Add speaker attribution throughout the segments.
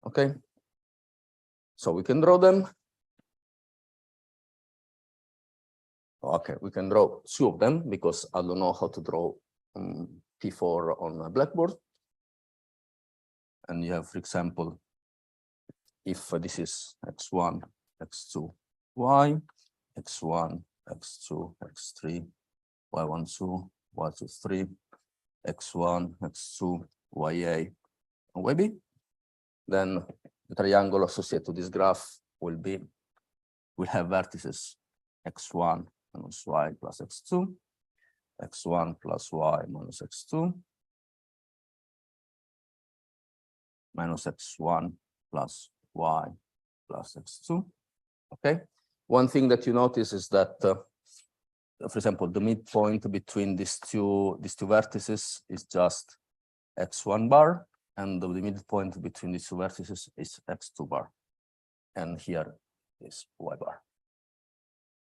Speaker 1: Okay, so we can draw them. Okay, we can draw two of them because I don't know how to draw P4 on a blackboard. And you have, for example, if this is x1, x2, y, x1, x2, x3, y12, y23, x1, x2, ya, and yb, then the triangle associated to this graph will have vertices x1 minus y plus x2, x1 plus y minus x2, minus x1 plus y plus x2. Okay. One thing that you notice is that, for example, the midpoint between these two vertices is just x1 bar, and the midpoint between these two vertices is x2 bar, and here is y bar.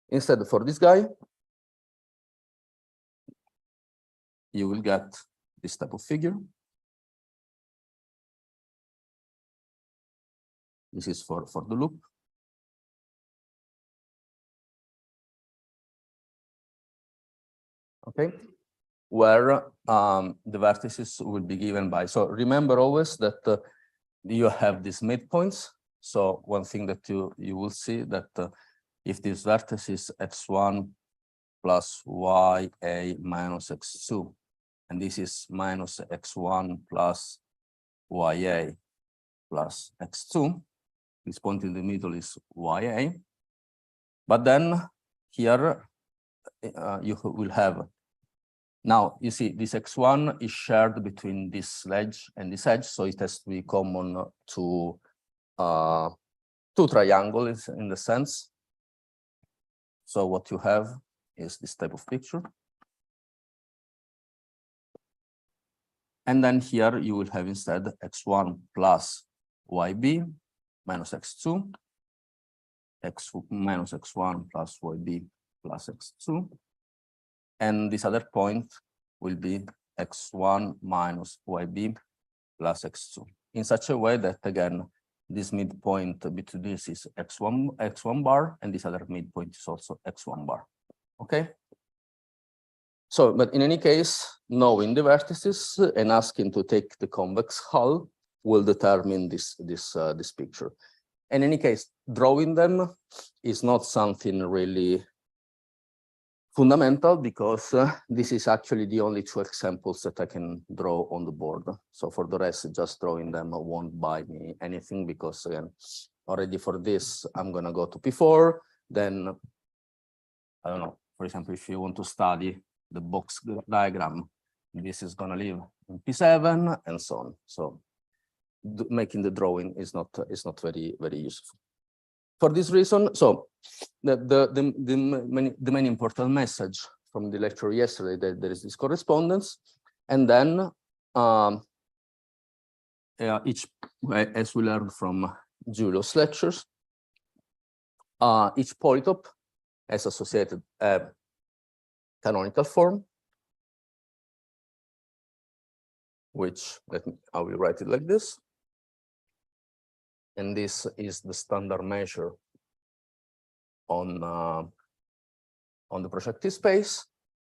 Speaker 1: Instead, for this guy, you will get this type of figure. This is for the loop. Okay, where the vertices will be given by. So remember always that you have these midpoints. So one thing that you will see that if this vertex is x1 plus ya minus x2, and this is minus x1 plus ya plus x2, this point in the middle is ya. But then here you will have, now you see this x1 is shared between this edge and this edge, so it has to be common to two triangles in the sense. So what you have is this type of picture. And then here you will have instead x1 plus yb minus x2, minus x1 plus yb plus x2. And this other point will be x1 minus yb plus x2, in such a way that, again, this midpoint between this is x1 bar, and this other midpoint is also x1 bar. Okay. So, but in any case, knowing the vertices and asking to take the convex hull will determine this picture. In any case, drawing them is not something really fundamental, because this is actually the only two examples that I can draw on the board. So for the rest, just drawing them won't buy me anything, because again, already for this, I'm gonna go to P4. Then, I don't know, for example, if you want to study the box diagram, this is gonna live in P7 and so on. So making the drawing is not very useful. For this reason, so the main important message from the lecture yesterday, that there is this correspondence, and then as we learned from Giulio's lectures, each polytope has associated a canonical form, which I will write it like this. And this is the standard measure on the projective space.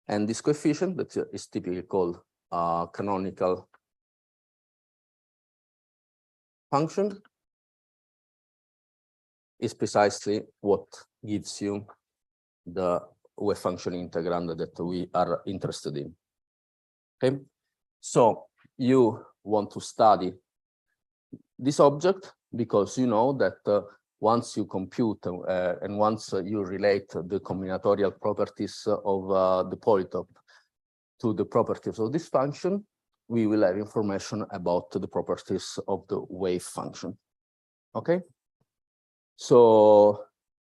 Speaker 1: And this coefficient, that is typically called canonical function, is precisely what gives you the wave function integrand that we are interested in. Okay, so you want to study this object because you know that once you compute and once you relate the combinatorial properties of the polytope to the properties of this function, we will have information about the properties of the wave function. Okay, so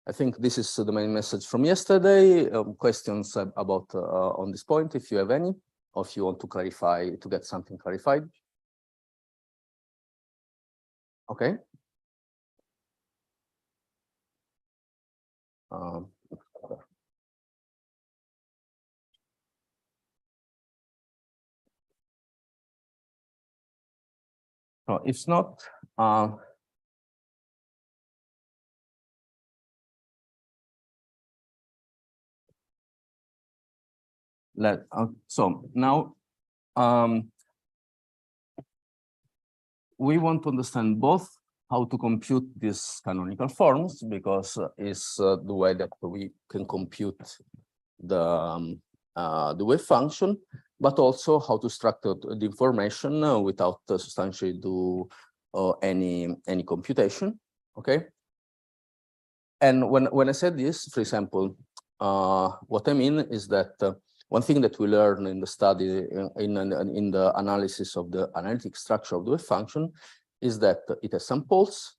Speaker 1: I think this is the main message from yesterday. Questions about on this point, if you have any, or if you want to clarify, to get something clarified. Okay. So if not, So now we want to understand both how to compute these canonical forms, because it's the way that we can compute the wave function, but also how to structure the information without substantially do any computation. Okay. And when I said this, for example, what I mean is that one thing that we learn in the study in the analysis of the analytic structure of the wave function is that it has some poles,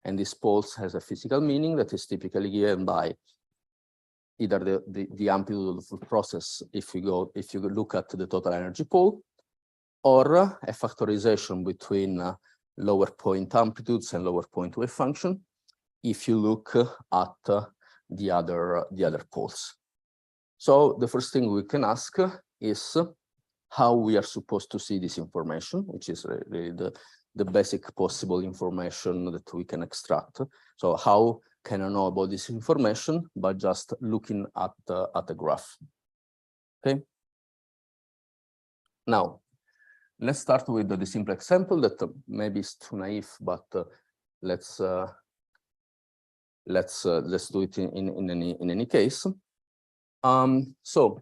Speaker 1: and this poles has a physical meaning that is typically given by either the amplitude of the process if you look at the total energy pole, or a factorization between lower point amplitudes and lower point wave function if you look at the other poles. So the first thing we can ask is how we are supposed to see this information, which is really the basic possible information that we can extract. So how can I know about this information by just looking at the graph? Okay. Now, let's start with the simple example that maybe is too naive, but let's do it in any case. So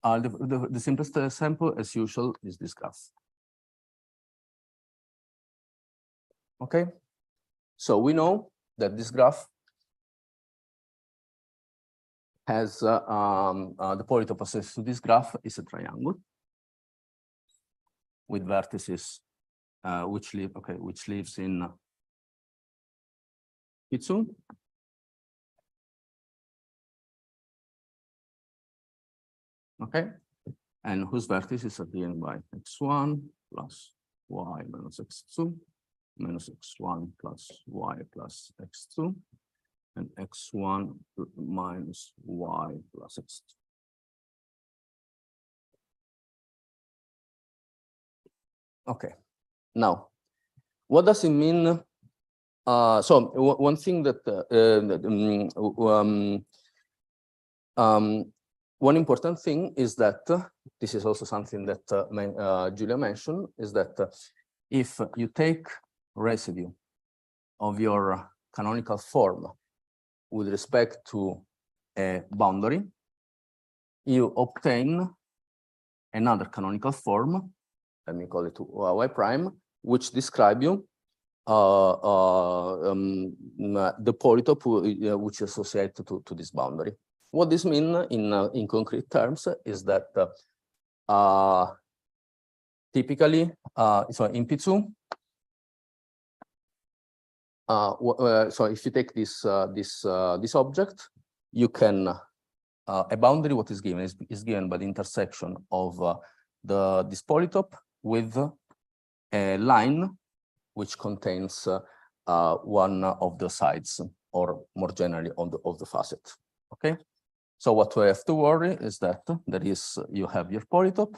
Speaker 1: the simplest example, as usual, is this graph. Okay, so we know that this graph has the polytope associated to this graph is a triangle with vertices which lives in P2. Okay, and whose vertices are given by x1 plus y minus x2 minus x1 plus y plus x2 and x1 minus y plus x2. Okay, now what does it mean? So one thing that one important thing is that this is also something that Julia mentioned, is that if you take residue of your canonical form with respect to a boundary, you obtain another canonical form, let me call it y prime, which describe you the polytope which is associated to this boundary. What this means in concrete terms is that typically, so in P2, so if you take this object, you can a boundary. What is given is given by the intersection of this polytope with a line which contains one of the sides, or more generally of the facet. Okay, so what we have to worry is that you have your polytope,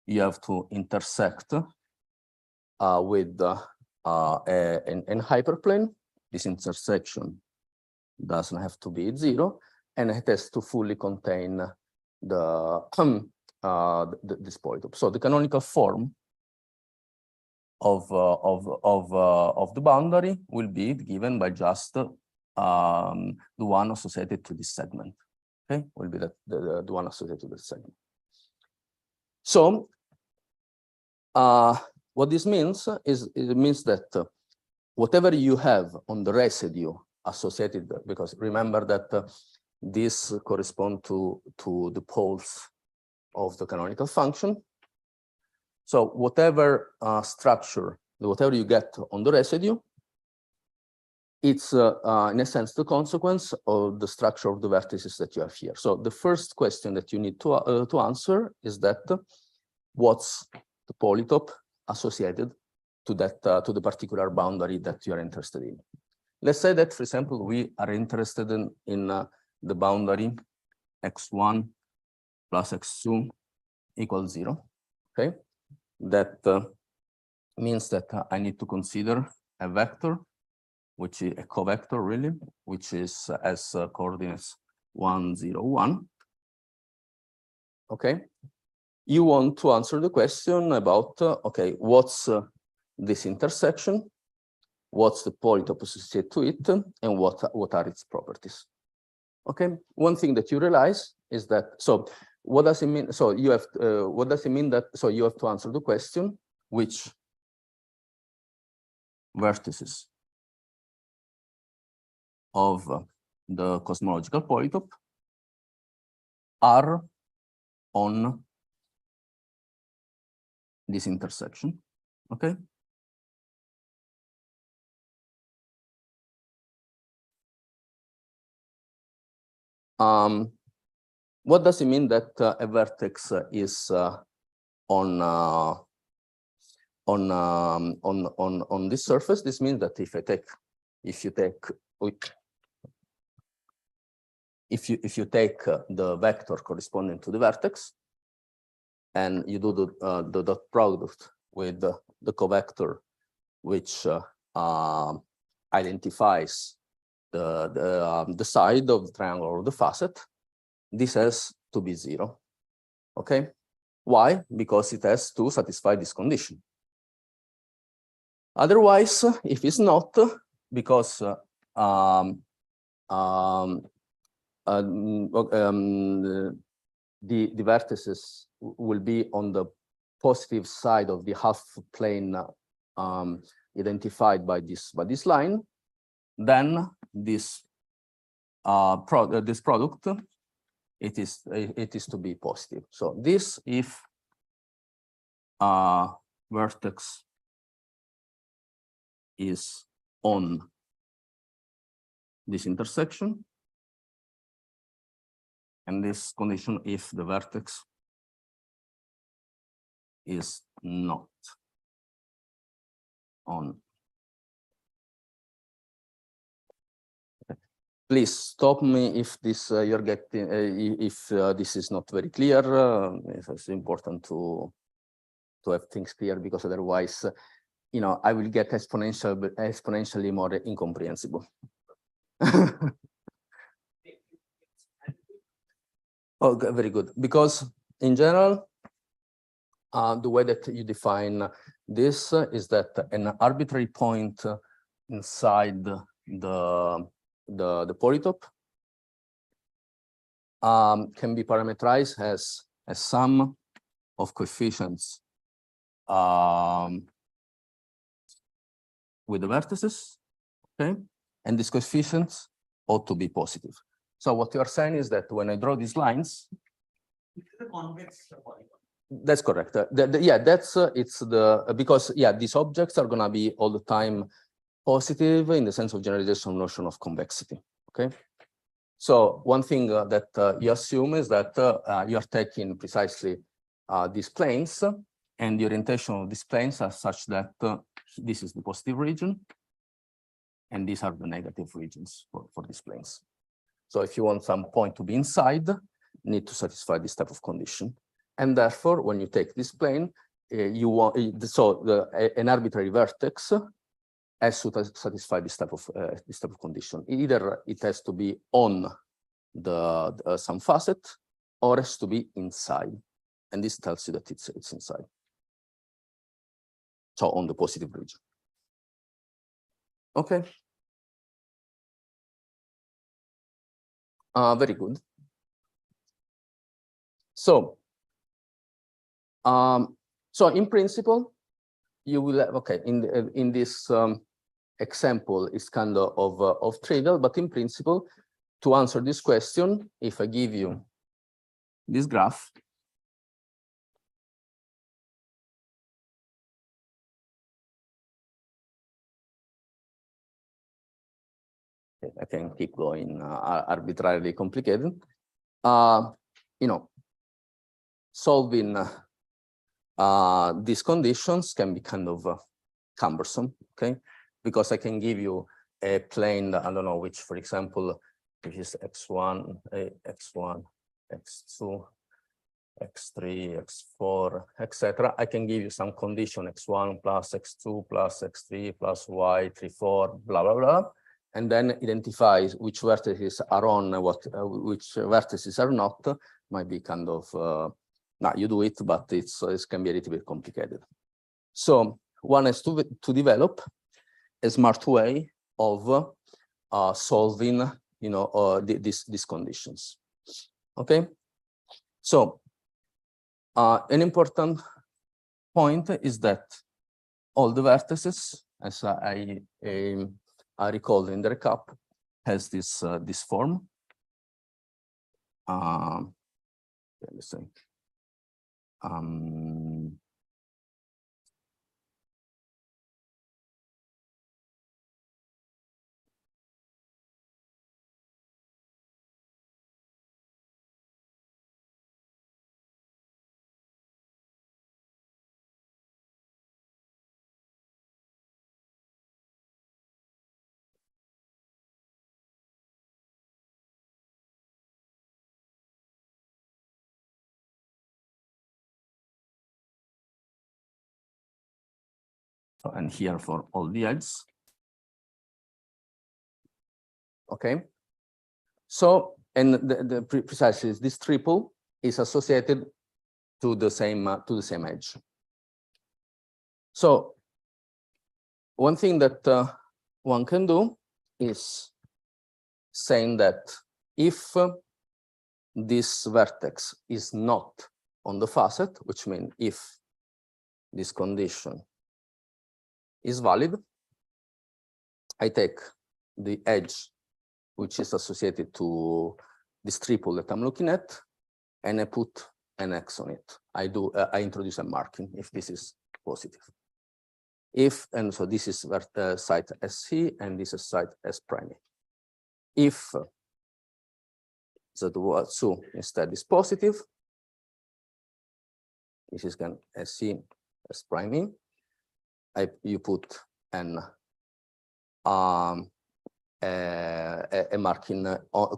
Speaker 1: you have to intersect with an hyperplane. This intersection doesn't have to be 0, and it has to fully contain this polytope. So the canonical form of the boundary will be given by just the one associated to this segment. Okay, will be the one associated to this segment. So what this means is it means that whatever you have on the residue associated, because remember that this corresponds to the poles of the canonical function. So whatever structure, whatever you get on the residue, it's in a sense the consequence of the structure of the vertices that you have here. So the first question that you need to answer is that what's the polytope associated to to the particular boundary that you are interested in. Let's say that, for example, we are interested in the boundary x1 plus x2 equals 0. Okay, that means that I need to consider a vector, which is a covector really, which is as coordinates 1, 0, 1. okay, you want to answer the question about, okay, what's this intersection? What's the polytope associated to it? And what are its properties? Okay, one thing that you realize is that, so what does it mean? So you have, what does it mean that, so you have to answer the question, which vertices of the cosmological polytope are on this intersection, okay? What does it mean that a vertex is on this surface? This means that if you take the vector corresponding to the vertex, and you do the dot product with the covector, which identifies the side of the triangle or the facet, this has to be 0. Okay, why? Because it has to satisfy this condition. Otherwise, if it's not, because the vertices will be on the positive side of the half plane identified by this line, then this product it is to be positive. So this, if vertex is on this intersection, and this condition if the vertex is not on. Please stop me if this you're getting if this is not very clear. It's important to have things clear, because otherwise, you know, I will get exponentially more incomprehensible. Oh, very good. Because in general, the way that you define this is that an arbitrary point inside the polytope can be parameterized as a sum of coefficients with the vertices, okay? And these coefficients ought to be positive. So what you are saying is that when I draw these lines,
Speaker 2: the convex polygon.
Speaker 1: That's correct. Yeah, that's it's the because yeah, these objects are gonna be all the time positive in the sense of generalization notion of convexity. Okay, so one thing that you assume is that you are taking precisely these planes, and the orientation of these planes are such that this is the positive region, and these are the negative regions for these planes. So if you want some point to be inside, you need to satisfy this type of condition. And therefore, when you take this plane, you want an arbitrary vertex has to satisfy this type of condition. Either it has to be on some facet, or has to be inside, and this tells you that it's inside. So on the positive region. Okay. Very good. So. So in principle, you will have, okay, in this example, it's kind of trivial, but in principle, to answer this question, if I give you this graph, I can keep going arbitrarily complicated. You know, solving these conditions can be kind of cumbersome, okay? Because I can give you a plane, I don't know which, for example, which is x1, x1, x2, x3, x4, etc. I can give you some condition x1 plus x2 plus x3 plus y3, 4, blah, blah, blah. and then identifies which vertices are on, which vertices are not, might be kind of, now you do it, but it can be a little bit complicated. So one has to develop a smart way of solving, these conditions. Okay. So an important point is that all the vertices, as I recalled in the recap, has this form. Let me think. And here for all the edges. Okay. So, and precisely this triple is associated to the same edge. So, one thing that one can do is saying that if this vertex is not on the facet, which means if this condition is valid, I take the edge which is associated to this triple that I'm looking at, and I put an X on it. I introduce a marking if this is positive. And so this is site SC and this is site S prime. If Z2 instead is positive, this is again SC S prime. You put a marking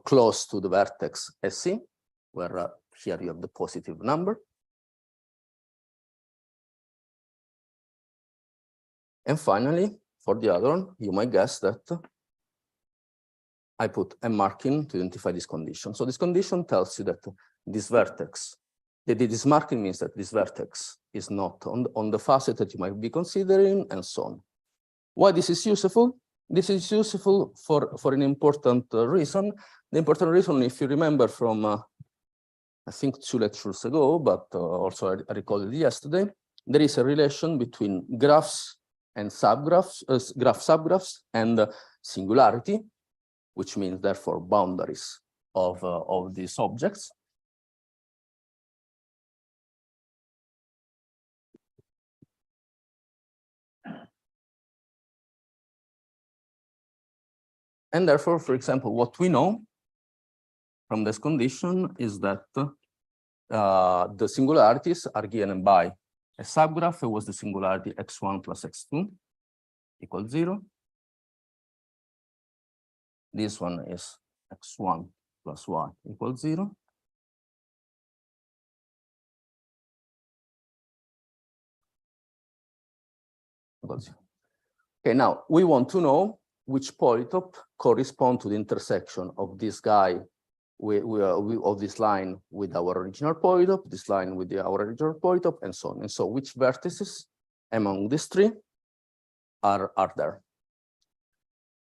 Speaker 1: close to the vertex SC, where here you have the positive number. And finally, for the other one, you might guess that I put a marking to identify this condition. So this condition tells you that this vertex, this marking means that this vertex is not on the facet that you might be considering, and so on. Why this is useful? This is useful for an important reason. The important reason, if you remember from, I think 2 lectures ago, but also I recalled it yesterday, there is a relation between graphs and subgraphs, subgraphs and singularity, which means therefore boundaries of these objects. And therefore, for example, what we know from this condition is that the singularities are given by a subgraph. It was the singularity x1 plus x2 equals 0. This one is x1 plus y equals 0. Okay, now we want to know which polytope correspond to the intersection of this guy of this line with our original polytope, this line with our original polytope, and so on. And so which vertices among these three are there.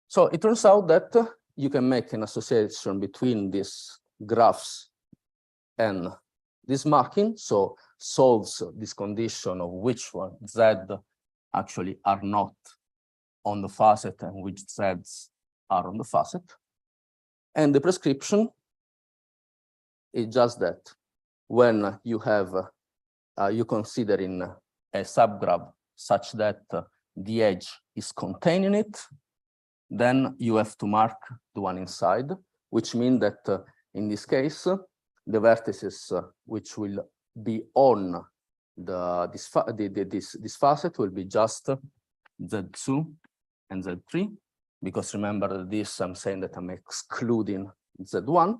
Speaker 1: So it turns out that you can make an association between these graphs and this marking, so solves this condition of which one Z actually are not on the facet and which Zs are on the facet. And the prescription is just that when you have, you consider in a subgraph such that the edge is contained in it, then you have to mark the one inside, which means that in this case, the vertices which will be on this facet will be just Z2 and Z3, because remember that this, I'm saying that I'm excluding Z1.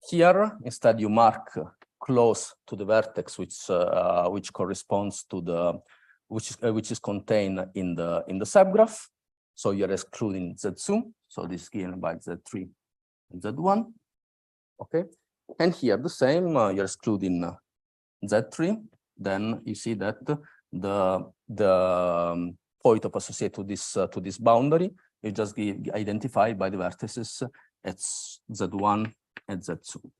Speaker 1: Here, instead, you mark close to the vertex, which corresponds to which is contained in the subgraph. So you're excluding Z2. So this is given by Z3 and Z1. Okay. And here the same, you're excluding Z3. Then you see that the point of associate to this boundary is just identified by the vertices at Z1 and Z2.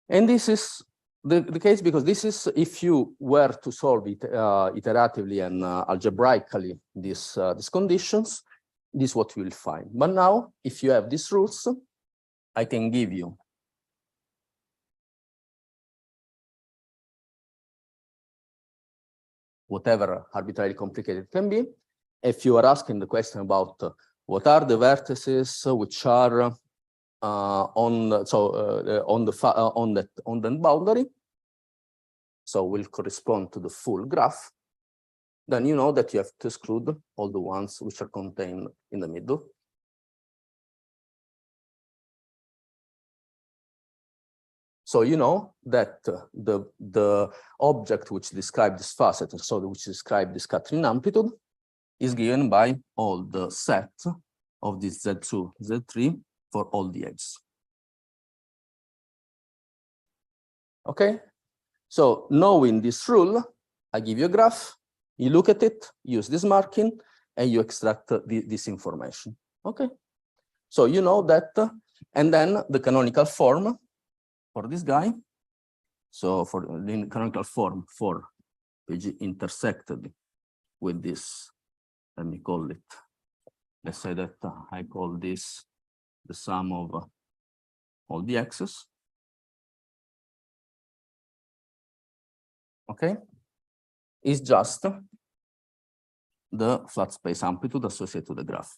Speaker 1: And this is the case because this is if you were to solve it iteratively and algebraically these conditions, this is what you will find. But now, if you have these rules, I can give you whatever arbitrarily complicated it can be. If you are asking the question about what are the vertices which are on the boundary, so will correspond to the full graph, then you know that you have to exclude all the ones which are contained in the middle. So you know that the object which describes this facet, so which describes the scattering amplitude, is given by all the set of this Z2, Z3 for all the edges. Okay, so knowing this rule, I give you a graph, you look at it, use this marking, and you extract this information. Okay, so you know that, and then the canonical form for this guy. So for the canonical form for PG intersected with this, let me call it, let's say that I call this the sum of all the x's. Okay, is just the flat space amplitude associated to the graph.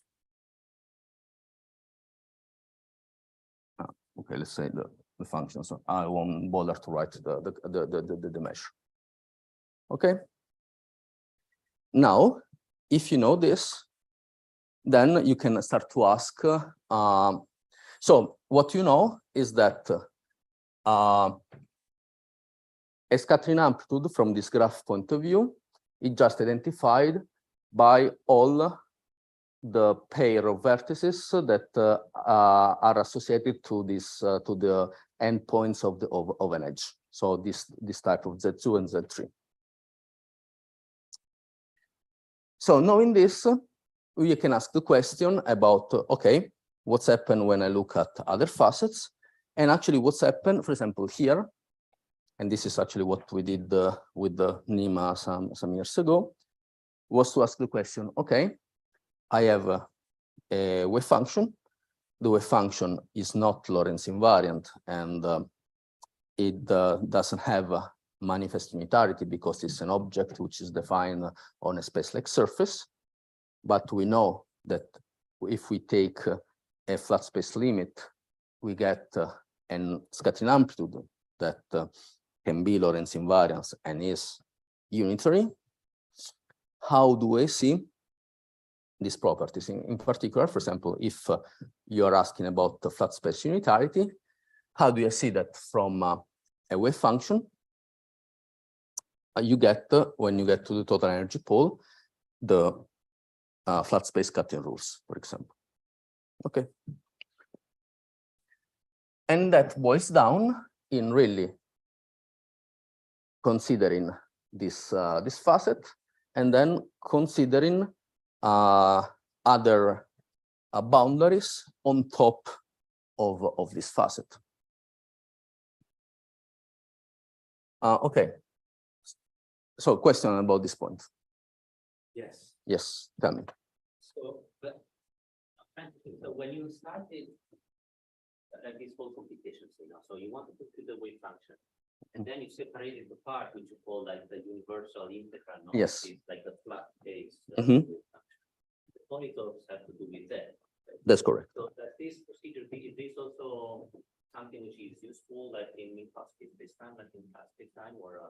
Speaker 1: Okay, let's say the function. So I won't bother to write the measure. Okay. Now, if you know this, then you can start to ask. So what you know is that a scattering amplitude from this graph point of view is just identified by all the pair of vertices that are associated to this to the endpoints of an edge. So this type of Z2 and Z3. So knowing this, we can ask the question about okay, what's happened when I look at other facets, and actually what's happened, for example, here. And this is actually what we did with the NEMA some years ago, was to ask the question, okay, I have a wave function. The wave function is not Lorentz invariant, and it doesn't have a manifest unitarity because it's an object which is defined on a space-like surface. But we know that if we take a flat space limit, we get a scattering amplitude that can be Lorentz invariant and is unitary. How do I see these properties? In particular, for example, if you're asking about the flat space unitarity, how do you see that from a wave function? You get, when you get to the total energy pole, the flat space cutting rules, for example. Okay. And that boils down in really considering this facet, and then considering other boundaries on top of this facet. Okay. So question about this point.
Speaker 2: Yes.
Speaker 1: Yes, tell me.
Speaker 2: So, but so when you started this whole computation, so you want to compute the wave function, and then you separated the part which you call like the universal integral. No?
Speaker 1: Yes.
Speaker 2: It's like the flat base.
Speaker 1: Mm-hmm.
Speaker 2: The polytopes have to do with that. Right?
Speaker 1: That's correct.
Speaker 2: So that this procedure is this also something which is useful, like in positive space-time, like in plastic time, or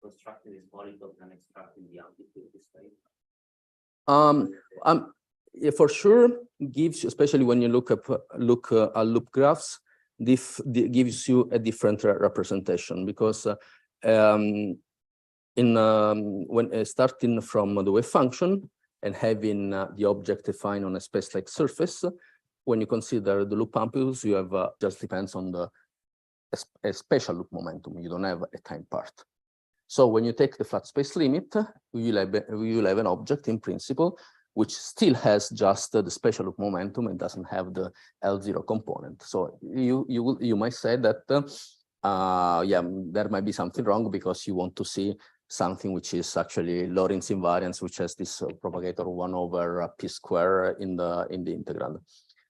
Speaker 2: constructing this polytope and extracting the amplitude this way?
Speaker 1: Yeah, for sure gives you, especially when you look at loop graphs, gives you a different representation, because when starting from the wave function and having the object defined on a space-like surface, when you consider the loop amplitudes, you have just depends on a spatial loop momentum. You don't have a time part. So when you take the flat space limit, we will have an object in principle which still has just the spatial loop momentum and doesn't have the L0 component. So you might say that yeah, there might be something wrong because you want to see something which is actually Lorentz invariance, which has this propagator 1 over p square in the integral.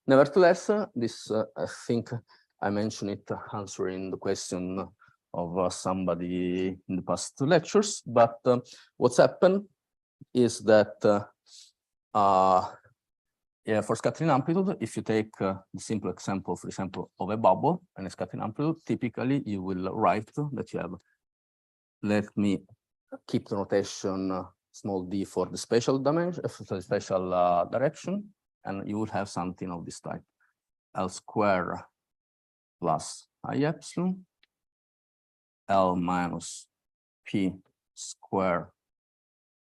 Speaker 1: Nevertheless, this I think I mentioned it answering the question of somebody in the past lectures. But what's happened is that yeah, for scattering amplitude, if you take the simple example, for example, of a bubble and a scattering amplitude, typically you will write that you have. Let me keep the notation small d for the spatial dimension, for the spatial direction, and you will have something of this type: L square plus I epsilon, L minus p square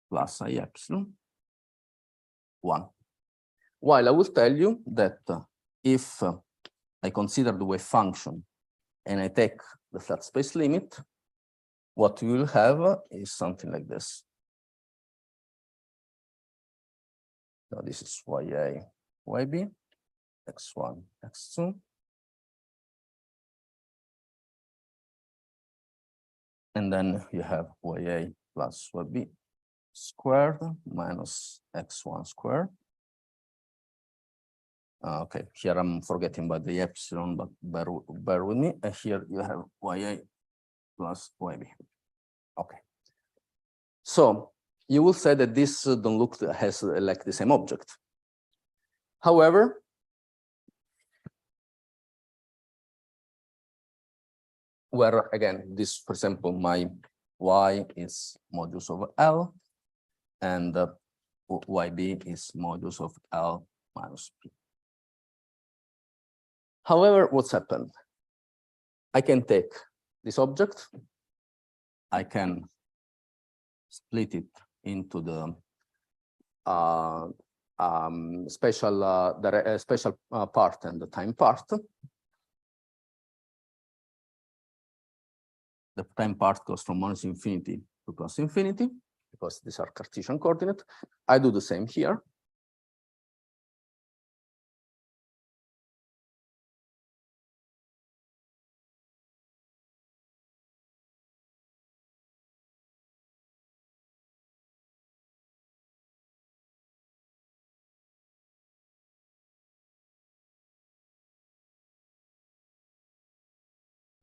Speaker 1: plus I epsilon 1. While I will tell you that if I consider the wave function and I take the flat space limit, what we will have is something like this. So this is YA, YB, X1, X2. And then you have YA plus YB squared minus X1 squared. Okay, here I'm forgetting about the epsilon, but bear with me. And here you have YA plus YB. Okay. So you will say that this don't look has like the same object. However, where again, this, for example, my Y is modulus of L and YB is modulus of L minus P. However, what's happened? I can take this object, I can split it into the special part and the time part. The time part goes from minus infinity to plus infinity because these are Cartesian coordinates. I do the same here.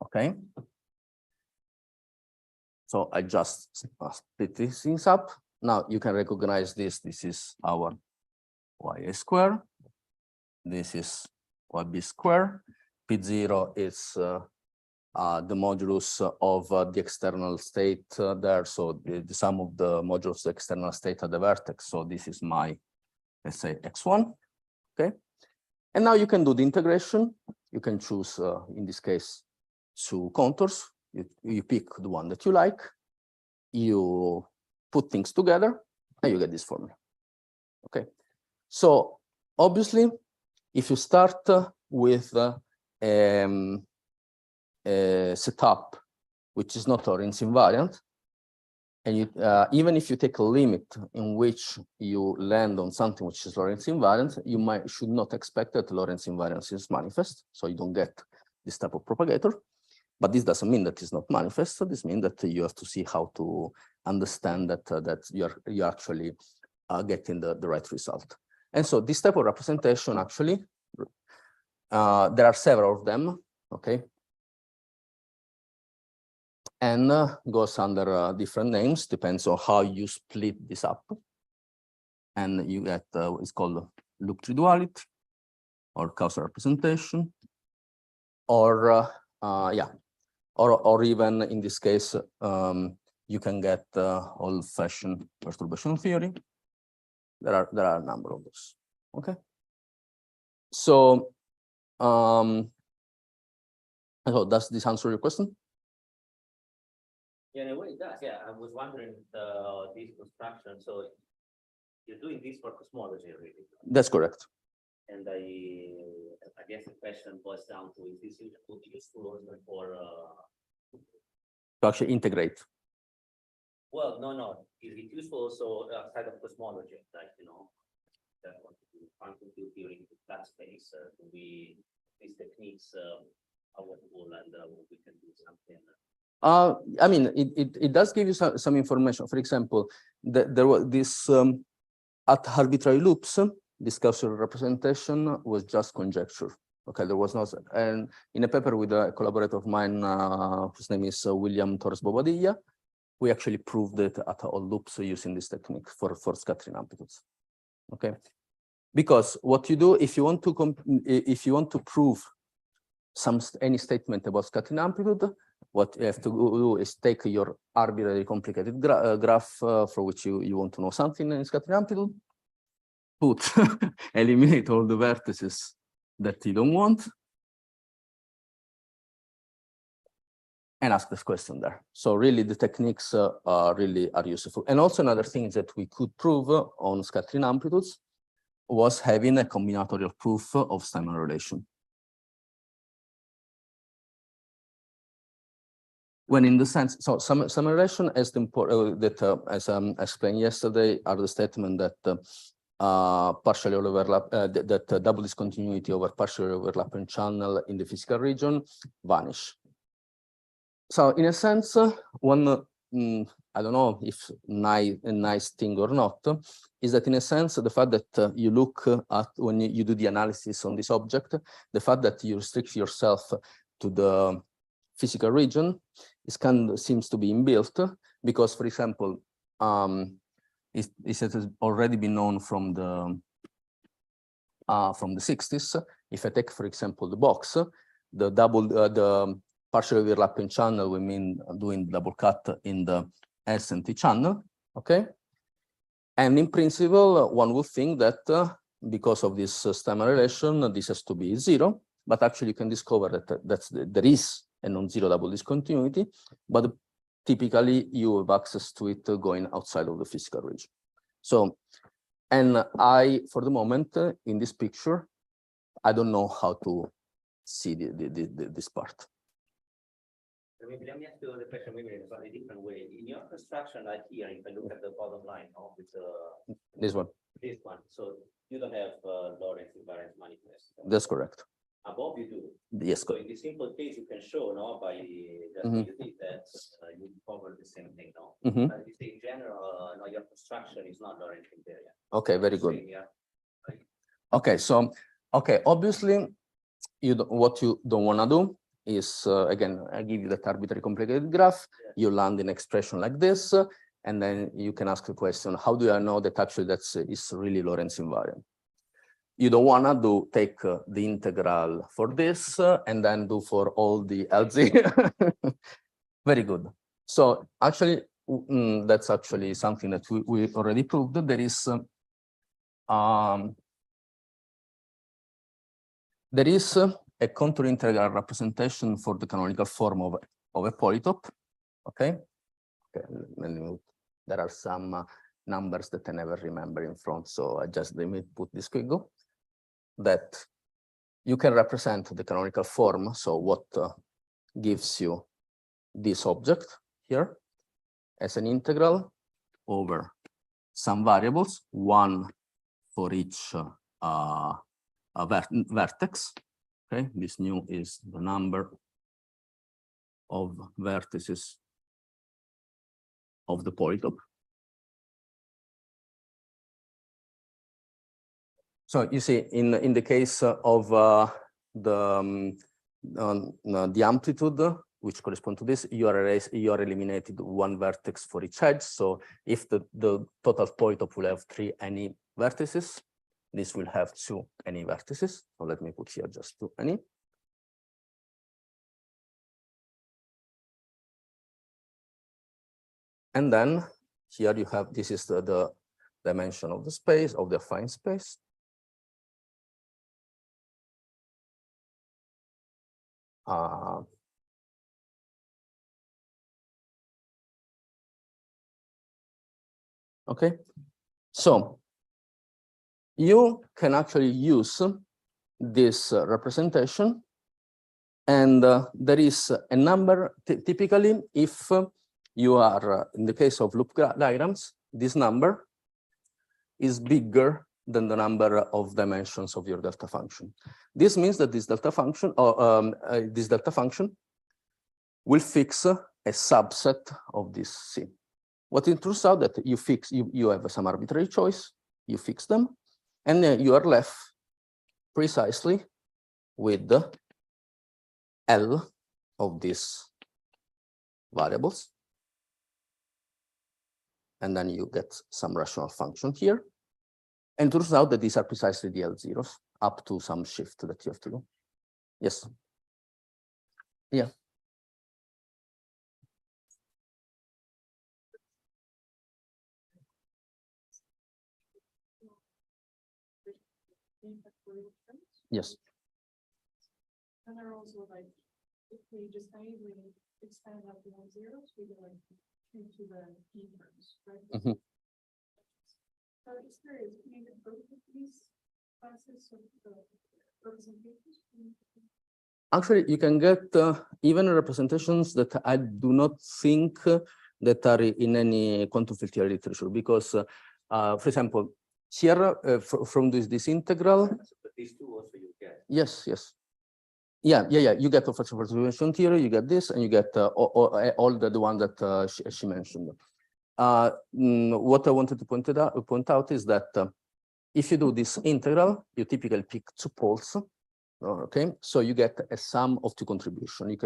Speaker 1: Okay. So I just split these things up. Now you can recognize this. This is our YA square. This is YB square. P0 is the modulus of the external state there. So the sum of the modulus of the external state at the vertex. So this is my, let's say, X1. Okay. And now you can do the integration. You can choose, in this case, two contours. You pick the one that you like. You put things together, and you get this formula. Okay. So obviously, if you start with a setup which is not Lorentz invariant, and you, even if you take a limit in which you land on something which is Lorentz invariant, you should not expect that Lorentz invariance is manifest, so you don't get this type of propagator. But this doesn't mean that it's not manifest. So this means that you have to see how to understand that that you're actually getting the right result. And so this type of representation actually, there are several of them. Okay. And goes under different names, depends on how you split this up. And you get it's called loop tree duality or causal representation, or yeah, or even in this case, you can get old-fashioned perturbation theory. There are a number of those. Okay. So, so does this answer your question?
Speaker 2: Yeah, in a way it does. Yeah, I was wondering this construction. So you're doing this for cosmology, really?
Speaker 1: That's correct.
Speaker 2: And I guess the question boils down to, is this useful also for
Speaker 1: To actually integrate.
Speaker 2: well, no. Is it useful also outside of cosmology, like, you know, that want to do quantum field theory into flat space? Do we these techniques are workable, and we can do something?
Speaker 1: I mean, it does give you some information. For example, there was this at arbitrary loops, this causal representation was just conjecture. Okay, there was no, and in a paper with a collaborator of mine, whose name is William Torres Bobadilla, we actually proved it at all loops using this technique for scattering amplitudes. Okay, because what you do if you want to prove any statement about scattering amplitude, what you have to do is take your arbitrary complicated graph for which you want to know something in scattering amplitude, eliminate all the vertices that you don't want, and ask this question there. So really the techniques really are useful. And also another thing that we could prove on scattering amplitudes was having a combinatorial proof of Steinman relation. When in the sense, so some relation as the that as I explained yesterday are the statement that partially overlap, that double discontinuity over partially overlapping channel in the physical region vanish. So in a sense, one, I don't know if a nice thing or not, is that in a sense, the fact that you look at when you do the analysis on this object, the fact that you restrict yourself to the physical region is seems to be inbuilt, because, for example, it has already been known from the 60s. If I take, for example, the box, the partially overlapping channel, we mean doing double cut in the S and T channel, okay? And in principle, one would think that because of this Steinman relation, this has to be 0, but actually you can discover that there is a non-zero double discontinuity, but typically you have access to it going outside of the physical region. So, and for the moment, in this picture, I don't know how to see this part.
Speaker 2: Maybe let me ask you the question maybe in a slightly different way. In your construction, like here, if I look at the bottom line, with
Speaker 1: this one.
Speaker 2: So you don't have Lorentz invariance manifest.
Speaker 1: That's correct.
Speaker 2: Above you do.
Speaker 1: Yes.
Speaker 2: So in this simple case, you can show, no, by just what you did that you cover the same thing, no. But you say in general, no, your construction is not Lorentz invariant.
Speaker 1: Okay, very good.
Speaker 2: Yeah. Right?
Speaker 1: Okay, so obviously, what you don't want to do is again, I give you that arbitrary complicated graph. Yeah. You land in an expression like this, and then you can ask the question: how do I know that actually is really Lorentz invariant? You don't want to take the integral for this and then do for all the LZ. Very good. So actually, that's actually something that we already proved. There is a contour integral representation for the canonical form of a polytope. Okay. There are some numbers that I never remember in front, so I just let me put this squiggle. That you can represent the canonical form. So what gives you this object here as an integral over some variables, one for each vertex. Okay, this nu is the number of vertices of the polytope. So you see, in the case of the amplitude, which correspond to this, you are eliminated one vertex for each edge. So if the total polytope will have 3 any vertices, this will have 2 any vertices. So let me put here just 2 any. And then here you have, this is the dimension of the space, of the affine space. Okay, so you can actually use this representation, and there is a number. Typically, if you are in the case of loop diagrams, this number is bigger than the number of dimensions of your delta function. This means that this delta function, or will fix a subset of this C. What it turns out that you have some arbitrary choice, you fix them, and then you are left precisely with the L of these variables. And then you get some rational function here. And it turns out that these are precisely the L0s up to some shift that you have to do. Yes. Yeah. Yes.
Speaker 3: And they're also like, if we just naively expand out the L0s, we go like into the E terms, right?
Speaker 1: Mm-hmm.
Speaker 3: So I'm just curious, can you get both of these classes of the representations?
Speaker 1: Actually, you can get even representations that I do not think that are in any quantum field theory literature, because, for example, here from this integral.
Speaker 2: But these two also you get.
Speaker 1: Yes, yes. Yeah. You get the first observation theory, you get this, and you get all the one that she mentioned. What I wanted to point out is that if you do this integral, you typically pick two poles. Okay, so you get a sum of two contributions. You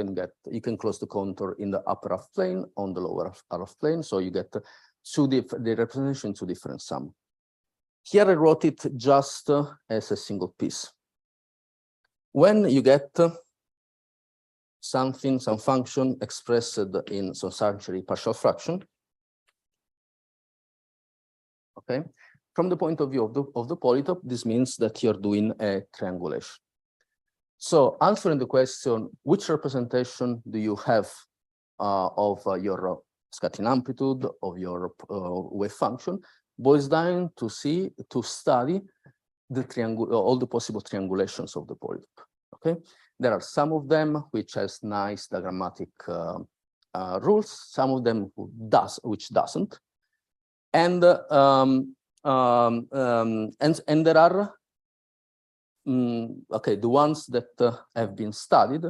Speaker 1: can close the contour in the upper half plane on the lower half plane, so you get the representation two different sum. Here I wrote it just as a single piece. When you get some function expressed in substantially partial fraction, okay, from the point of view of the polytope, this means that you're doing a triangulation. So answering the question, which representation do you have of your scattering amplitude, of your wave function, boils down to study the all the possible triangulations of the polytope. Okay, there are some of them which has nice diagrammatic rules, some of them which doesn't, and there are okay, the ones that have been studied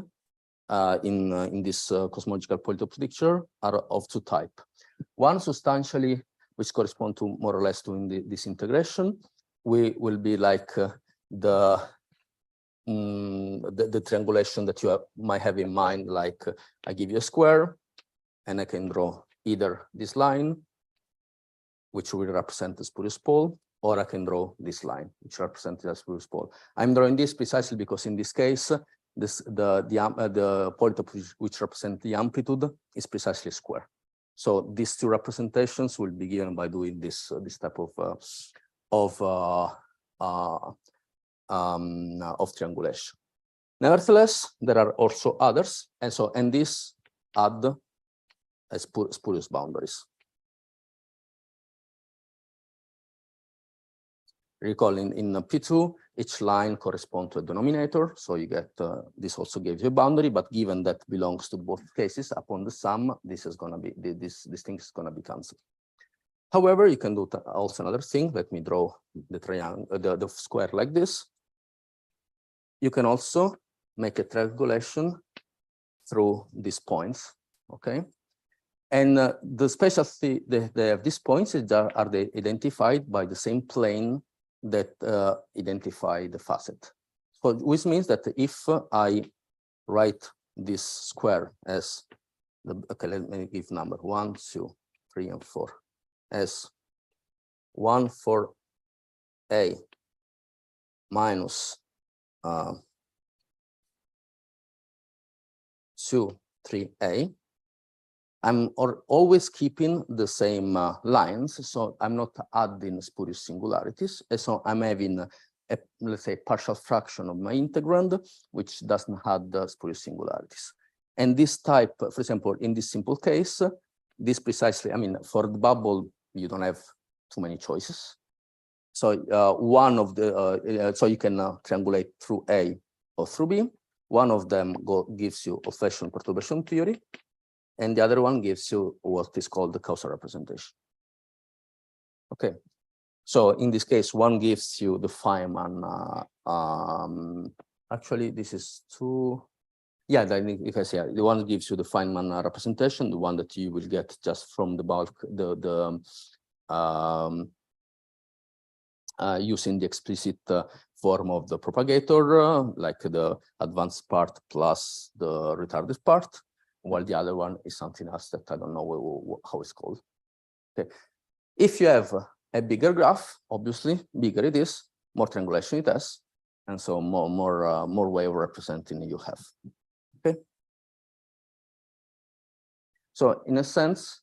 Speaker 1: in this cosmological polytope picture are of two types. One substantially, which correspond to more or less doing this integration, will be like the triangulation that you might have in mind, like I give you a square, and I can draw either this line, which will represent the spurious pole, or I can draw this line, which represents the spurious pole. I'm drawing this precisely because in this case, the polytope which represents the amplitude is precisely a square. So these two representations will be given by doing this type of triangulation. Nevertheless, there are also others, and these add as spurious boundaries. Recall in P2, each line corresponds to a denominator, so you get this also gives you a boundary, but given that belongs to both cases, upon the sum, this is going to be this thing is going to be cancelled. However, you can do also another thing. Let me draw the triangle, the square like this. You can also make a triangulation through these points, okay? And the specialty they have these points are they identified by the same plane that identify the facet. So which means that if I write this square as okay, let me give number 1, 2, 3, and 4 as 1 for A minus 2, 3A. I'm always keeping the same lines, so I'm not adding spurious singularities. And so I'm having a, let's say, partial fraction of my integrand, which doesn't have the spurious singularities. And this type, for example, in this simple case, this precisely, I mean, for the bubble, you don't have too many choices. So one of the so you can triangulate through A or through B. One of them gives you old-fashioned perturbation theory, and the other one gives you what is called the causal representation. Okay, so in this case, one gives you the Feynman. Actually, this is two. Yeah, if I say the one gives you the Feynman representation, the one that you will get just from the bulk, using the explicit form of the propagator, like the advanced part plus the retarded part, while the other one is something else that I don't know how it's called. Okay, if you have a bigger graph, obviously bigger it is, more triangulation it has, and so more way of representing you have. Okay, so in a sense,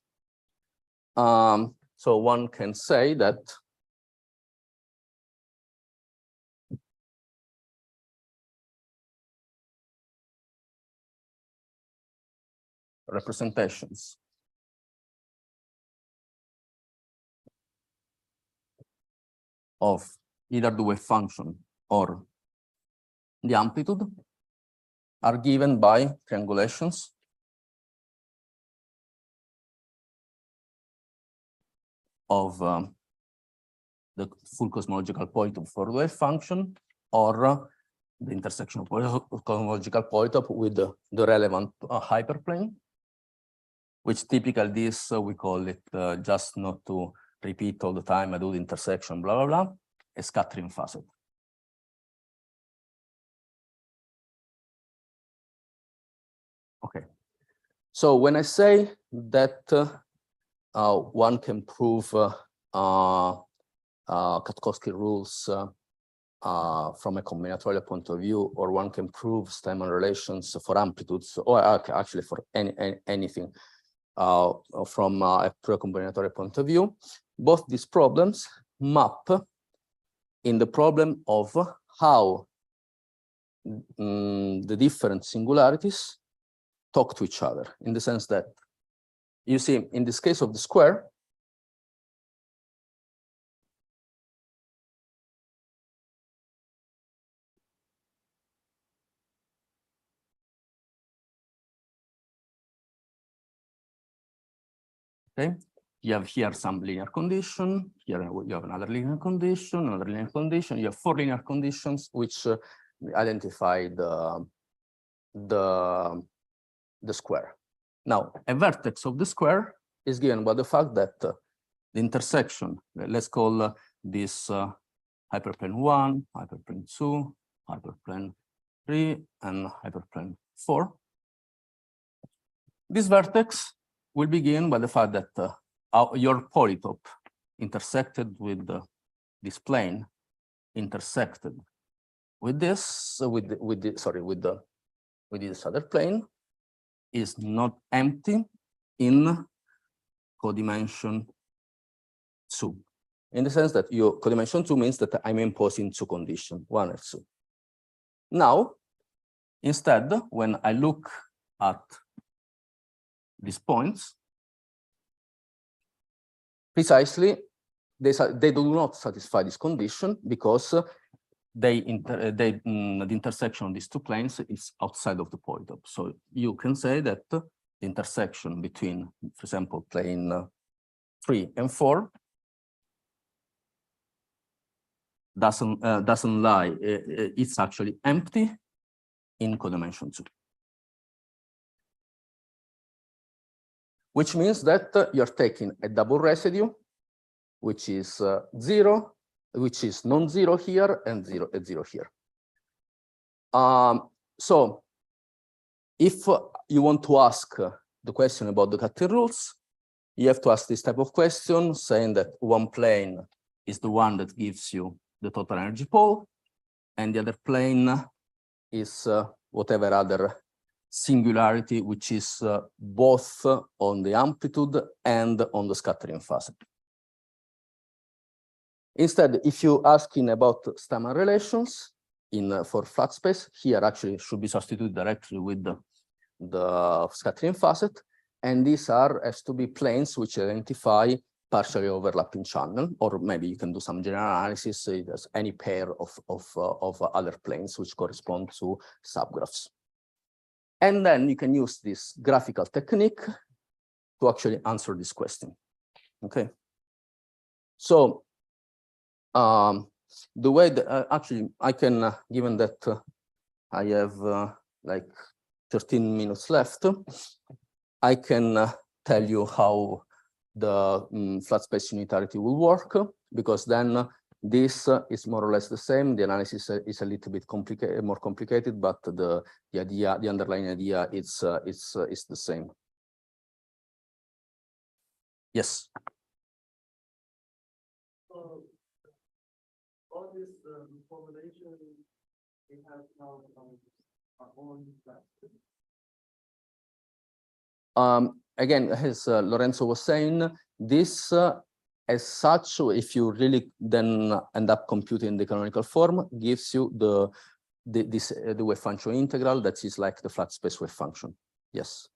Speaker 1: so one can say that representations of either the wave function or the amplitude are given by triangulations of the full cosmological point for the wave function, or the intersection of cosmological point with the relevant hyperplane, which typically this we call it, just not to repeat all the time, I do the intersection, blah, blah, blah, a scattering facet. Okay, so when I say that one can prove Katkowski rules from a combinatorial point of view, or one can prove Steinman relations for amplitudes, or actually for anything from a pure combinatorial point of view, both these problems map in the problem of how the different singularities talk to each other, in the sense that, you see, in this case of the square, okay, you have here some linear condition, here you have another linear condition, another linear condition, you have 4 linear conditions which identify the square. Now, a vertex of the square is given by the fact that the intersection, let's call this hyperplane 1, hyperplane 2, hyperplane 3, and hyperplane 4. This vertex will be given by the fact that your polytope intersected with this plane, intersected with this, with this other plane, is not empty in codimension 2. In the sense that your codimension 2 means that I'm imposing 2 conditions, 1 and 2. Now, instead, when I look at these points, precisely, they do not satisfy this condition because the intersection of these 2 planes is outside of the polytope. So you can say that the intersection between, for example, plane 3 and 4 doesn't lie. It's actually empty in codimension 2. Which means that you're taking a double residue, which is 0, which is non-zero here, and 0 here. So if you want to ask the question about the cutting rules, you have to ask this type of question, saying that one plane is the one that gives you the total energy pole, and the other plane is whatever other singularity, which is both on the amplitude and on the scattering facet. Instead, if you're asking about Steinman relations for flat space, here actually should be substituted directly with the scattering facet, and these has to be planes which identify partially overlapping channel, or maybe you can do some general analysis. There's any pair of other planes which correspond to subgraphs. And then you can use this graphical technique to actually answer this question. Okay. So the way that actually I can, given that I have like 13 minutes left, I can tell you how the flat space unitarity will work, because then this is more or less the same. The analysis is a little bit more complicated, but the underlying idea, it's the same. Yes.
Speaker 4: All this formulation we have now our own class.
Speaker 1: Again, as Lorenzo was saying, this as such, if you really then end up computing the canonical form, gives you the wave function integral that is like the flat space wave function. Yes.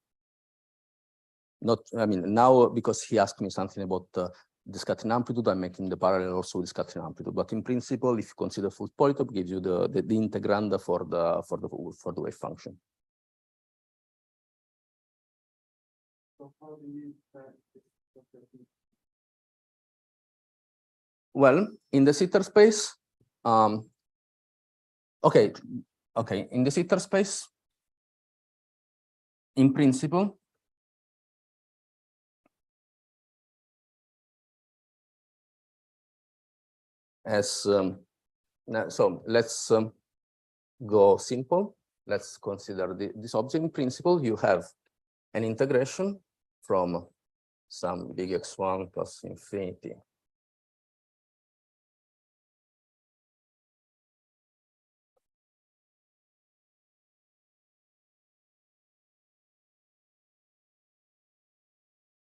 Speaker 1: Not, I mean, now because he asked me something about the scattering amplitude, I'm making the parallel also with scattering amplitude. But in principle, if you consider full polytope, gives you the integrand for the wave function.
Speaker 4: So how do you
Speaker 1: Well, in the Sitter space, okay, in the Sitter space, in principle, as so let's go simple. Let's consider this object. In principle, you have an integration from some big x1 plus infinity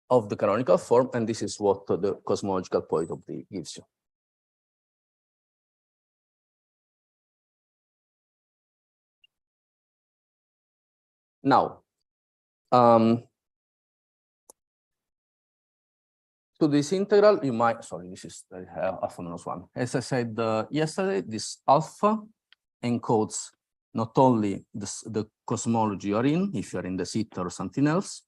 Speaker 1: of the canonical form, and this is what the cosmological polytope gives you. Now, to this integral, you might, sorry, this is alpha minus 1. As I said yesterday, this alpha encodes not only the cosmology you're in, if you're in the Sitter or something else,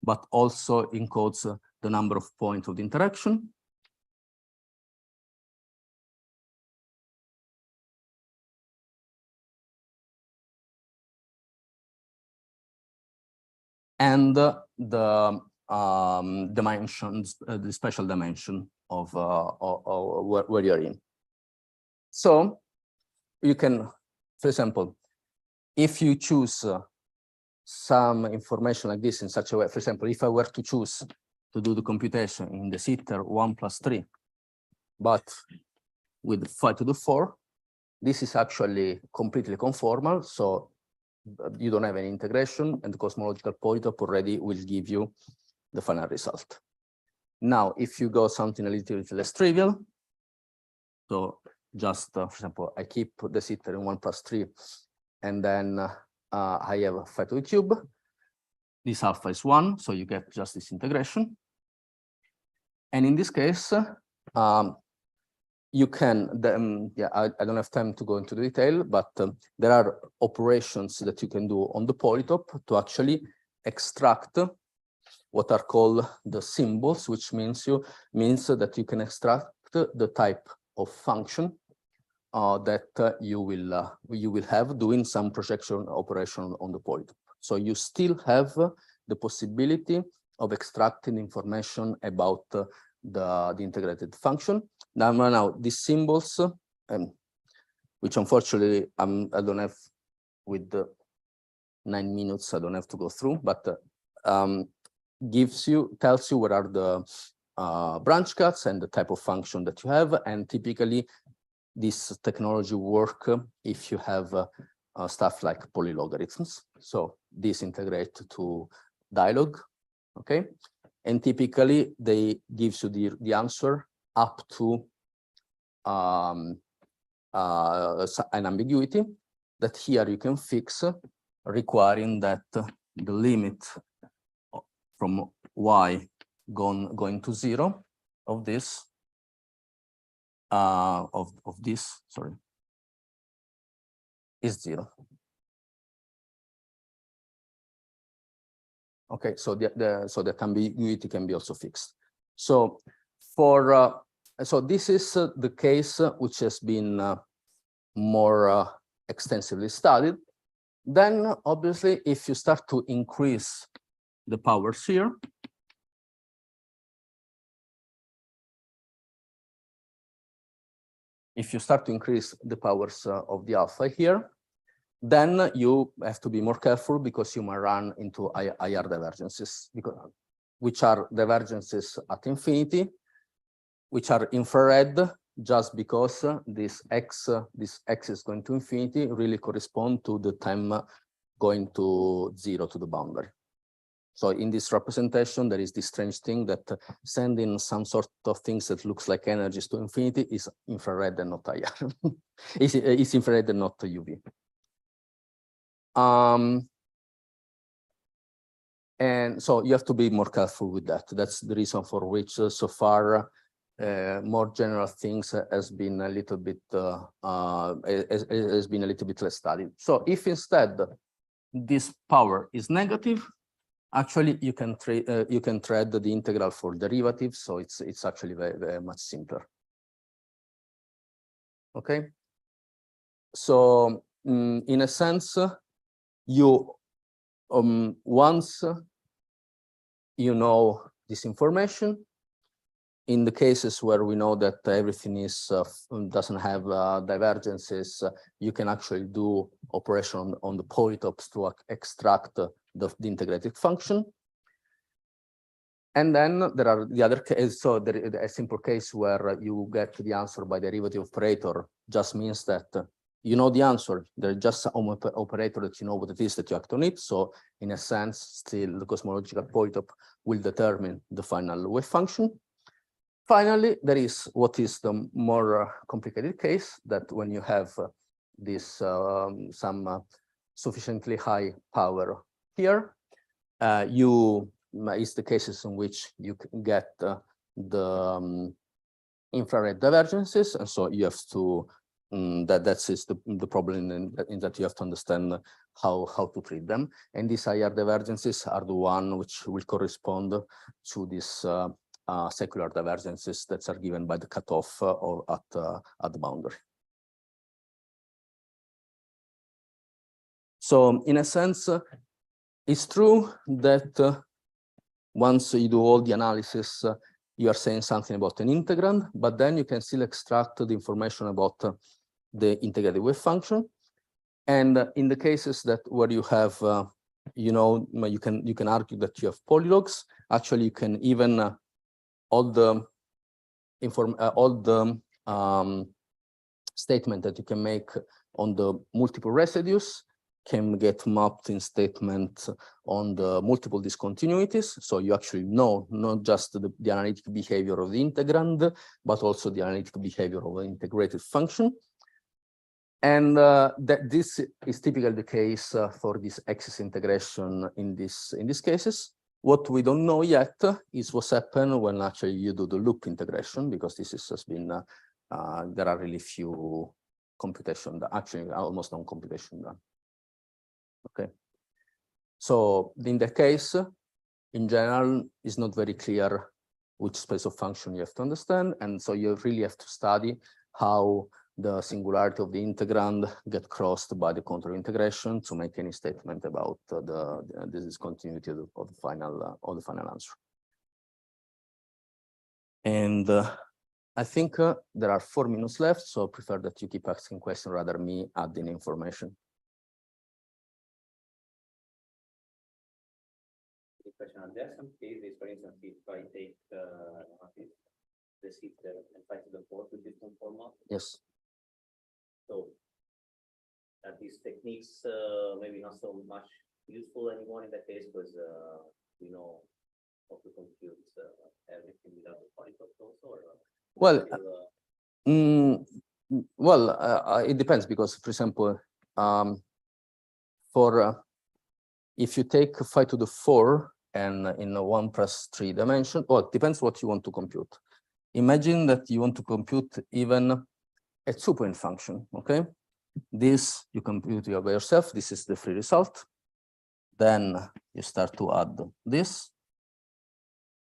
Speaker 1: but also encodes the number of points of the interaction. And the dimensions, the special dimension of where you're in. So you can, for example, if you choose some information like this in such a way, for example, if I were to choose to do the computation in the Sitter 1 plus 3, but with 5 to the 4, this is actually completely conformal. So you don't have any integration, and the cosmological polytope already will give you the final result. Now, if you go something a little bit less trivial, so just, for example, I keep the Sitter in 1 plus 3, and then I have 5 to the cube. This alpha is 1, so you get just this integration. And in this case, you can, yeah, I don't have time to go into the detail, but there are operations that you can do on the polytope to actually extract what are called the symbols, which means that you can extract the type of function that you will have doing some projection operation on the polytope. So you still have the possibility of extracting information about the integrated function. Now these symbols, which unfortunately I don't have with the 9 minutes, I don't have to go through, but tells you what are the branch cuts and the type of function that you have, and typically this technology work if you have stuff like polylogarithms. So this integrate to dialogue, okay? And typically they gives you the answer up to an ambiguity that here you can fix, requiring that the limit from y going to zero of this, sorry, is zero. Okay, so so that ambiguity can be also fixed. So for so this is the case which has been more extensively studied. Then obviously, if you start to increase the powers here, if you start to increase the powers of the alpha here, then you have to be more careful because you might run into higher divergences, which are divergences at infinity, which are infrared, just because this x is going to infinity really correspond to the time going to zero to the boundary. So in this representation, there is this strange thing that sending some sort of things that looks like energies to infinity is infrared and not IR. It's infrared and not UV. And so you have to be more careful with that. That's the reason for which so far more general things has been a little bit less studied. So if instead this power is negative, actually you can tread the integral for derivatives. So it's actually very, very much simpler. Okay. So in a sense, you once you know this information, in the cases where we know that everything is doesn't have divergences, you can actually do operation on the polytopes to extract the integrated function. And then there are the other case. So there is a simple case where you get the answer by derivative operator. Just means that you know the answer. There's just some operator that you know what it is that you act on it. So in a sense, still the cosmological polytope will determine the final wave function. Finally, there is what is the more complicated case, that when you have this some sufficiently high power here, is the cases in which you can get the infrared divergences, and so you have to that's the problem in that you have to understand how to treat them, and these higher divergences are the one which will correspond to this secular divergences that are given by the cutoff at the boundary. So in a sense, it's true that once you do all the analysis, you are saying something about an integrand, but then you can still extract the information about the integrated wave function. And in the cases that where you have, you know, you can argue that you have polylogs. Actually, you can even all the statement that you can make on the multiple residues can get mapped in statement on the multiple discontinuities. So you actually know not just the analytic behavior of the integrand, but also the analytic behavior of an integrated function. And that this is typically the case for this axis integration in these cases. What we don't know yet is what's happened when actually you do the loop integration, because this has been there are really few computation, actually almost no computation done. Okay, so in that case, in general, it's not very clear which space of function you have to understand, and so you really have to study how the singularity of the integrand get crossed by the contour integration to make any statement about the discontinuity of the final answer. And I think there are 4 minutes left, so I prefer that you keep asking questions rather than me adding information.
Speaker 2: Question. There are some cases, for instance, if I take the seat there and try to import with different format.
Speaker 1: Yes.
Speaker 2: So these techniques maybe not so much useful anymore in that case, because we know how to compute everything without the polytope also.
Speaker 1: It depends, because, for example, if you take 5 to the 4 and in a 1 plus 3 dimension. Well, it depends what you want to compute. Imagine that you want to compute even a 2-point function, okay? This you compute by yourself. This is the free result. Then you start to add this,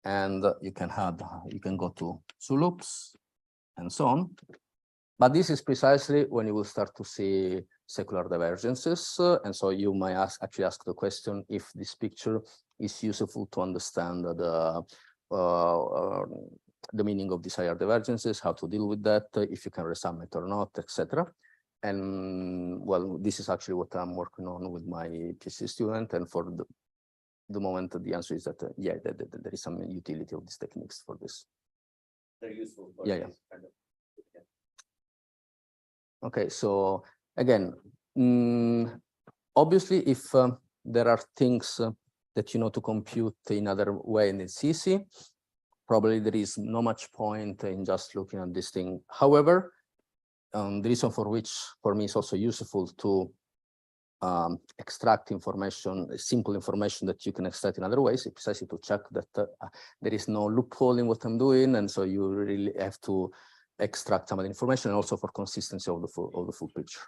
Speaker 1: and you can go to 2 loops and so on. But this is precisely when you will start to see secular divergences. And so you might actually ask the question if this picture is useful to understand the meaning of these higher divergences, how to deal with that, if you can resum it or not, etc. And well, this is actually what I'm working on with my PhD student. And for the moment, the answer is that, yeah, there is some utility of these techniques for this.
Speaker 2: They're useful for
Speaker 1: Yeah, yeah.
Speaker 2: this kind of.
Speaker 1: Okay, so again, obviously, if there are things that you know to compute in other way and it's easy, probably there is no much point in just looking at this thing. However, the reason for which, for me, is also useful to extract information, simple information that you can extract in other ways, is precisely to check that there is no loophole in what I'm doing, and so you really have to extract some of the information, and also for consistency of the full picture.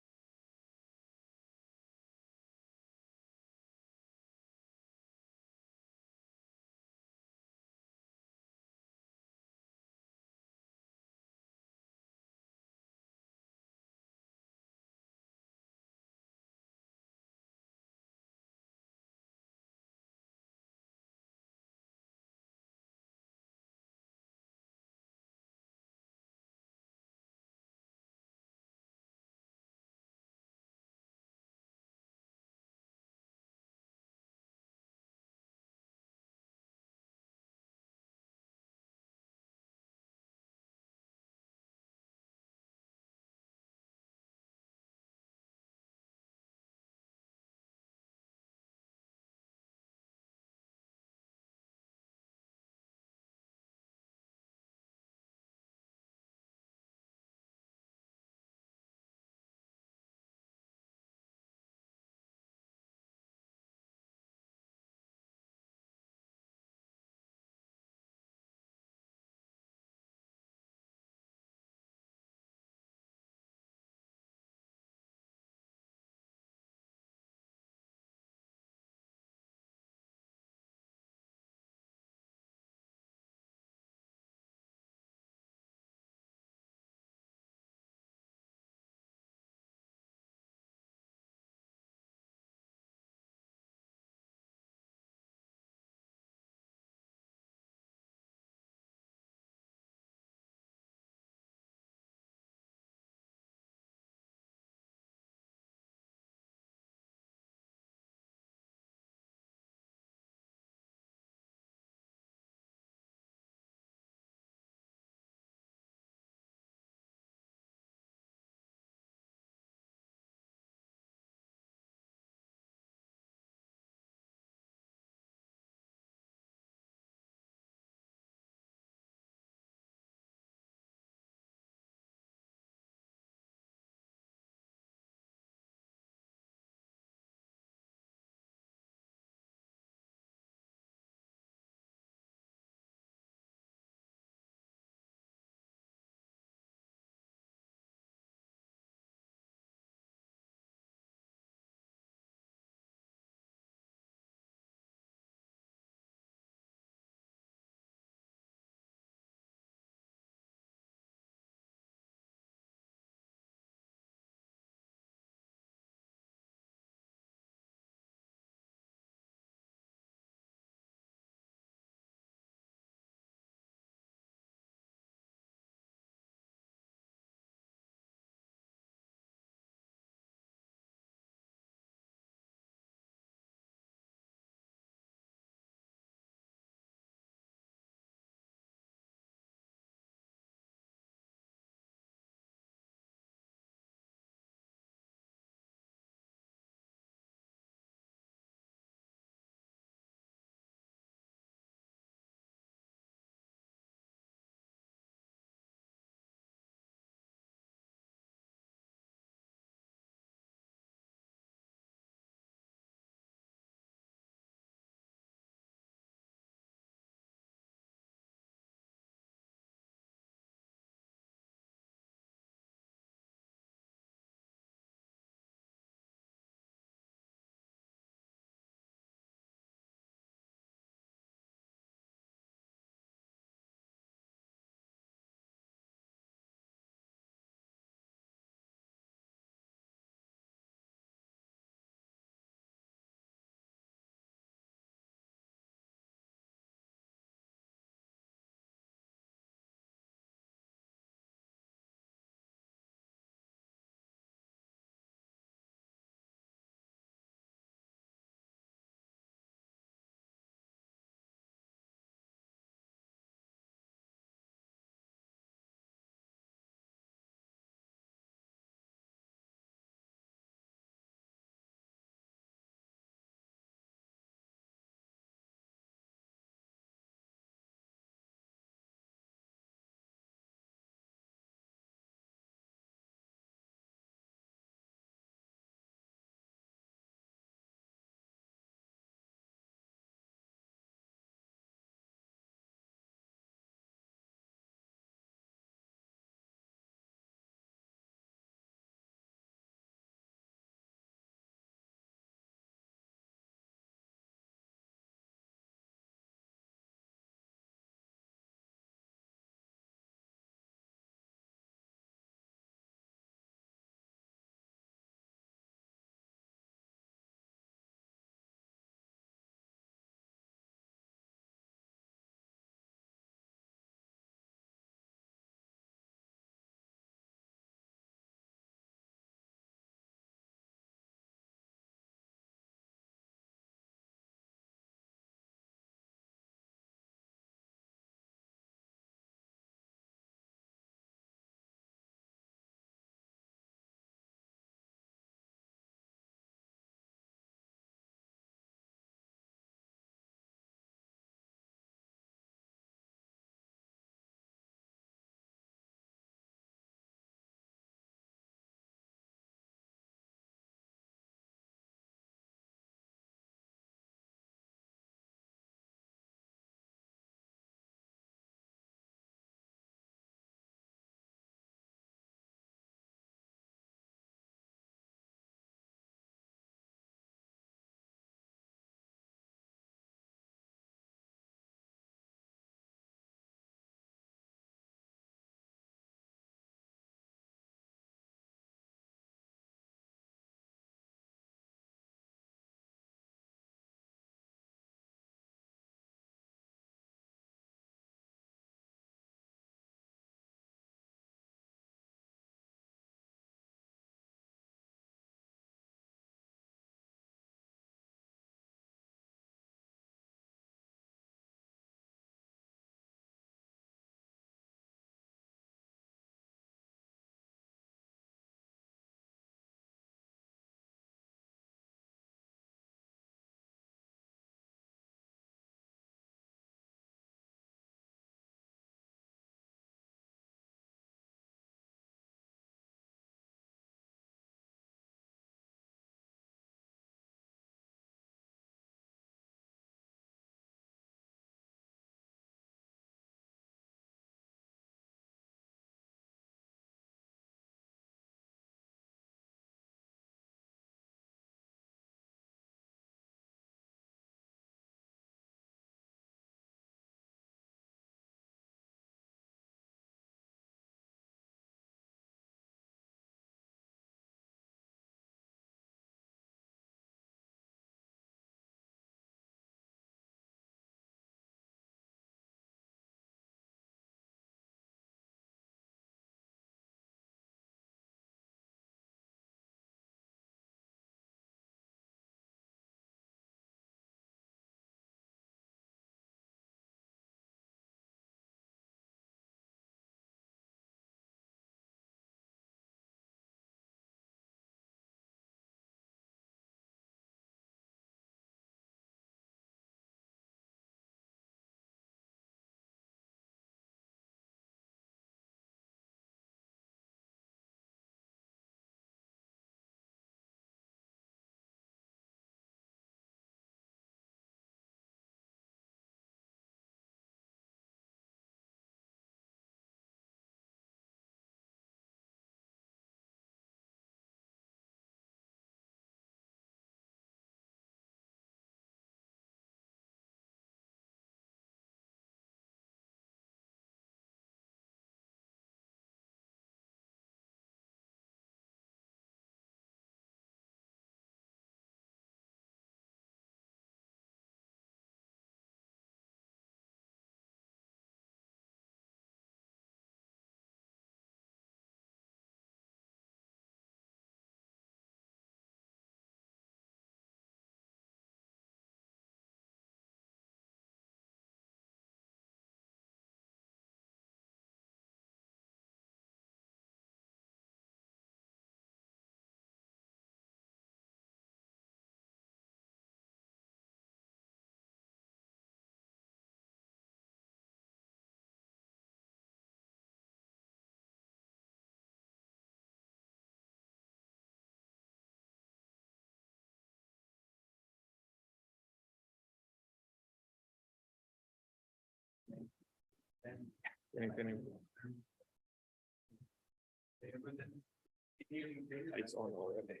Speaker 5: It's on already.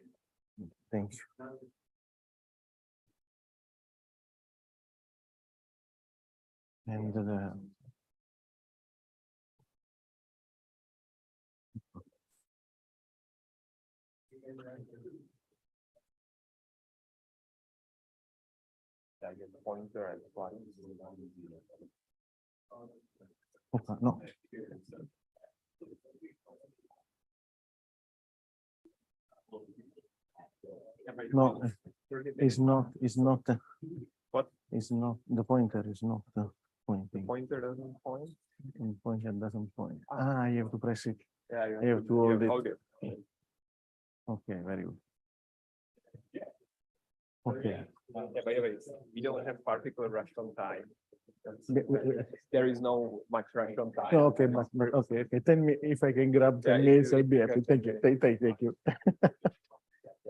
Speaker 6: Thank you. And
Speaker 5: I get the pointer and one.
Speaker 6: no. No, it's not. It's not.
Speaker 5: What?
Speaker 6: It's not. The pointer is not pointing.
Speaker 5: Pointer doesn't point.
Speaker 6: And pointer doesn't point. Ah, you have to press it.
Speaker 5: Yeah,
Speaker 6: You have to hold it.
Speaker 5: hold it.
Speaker 6: Okay, very good. Okay.
Speaker 5: Yeah, by the way, we don't have particular reaction time.
Speaker 6: The- the-
Speaker 5: There is no much reaction time.
Speaker 6: No, okay, okay, okay. 10 minutes. If I can grab 10
Speaker 5: Yeah,
Speaker 6: minutes,
Speaker 5: you-
Speaker 6: I'll be happy. Thank you. Thank you.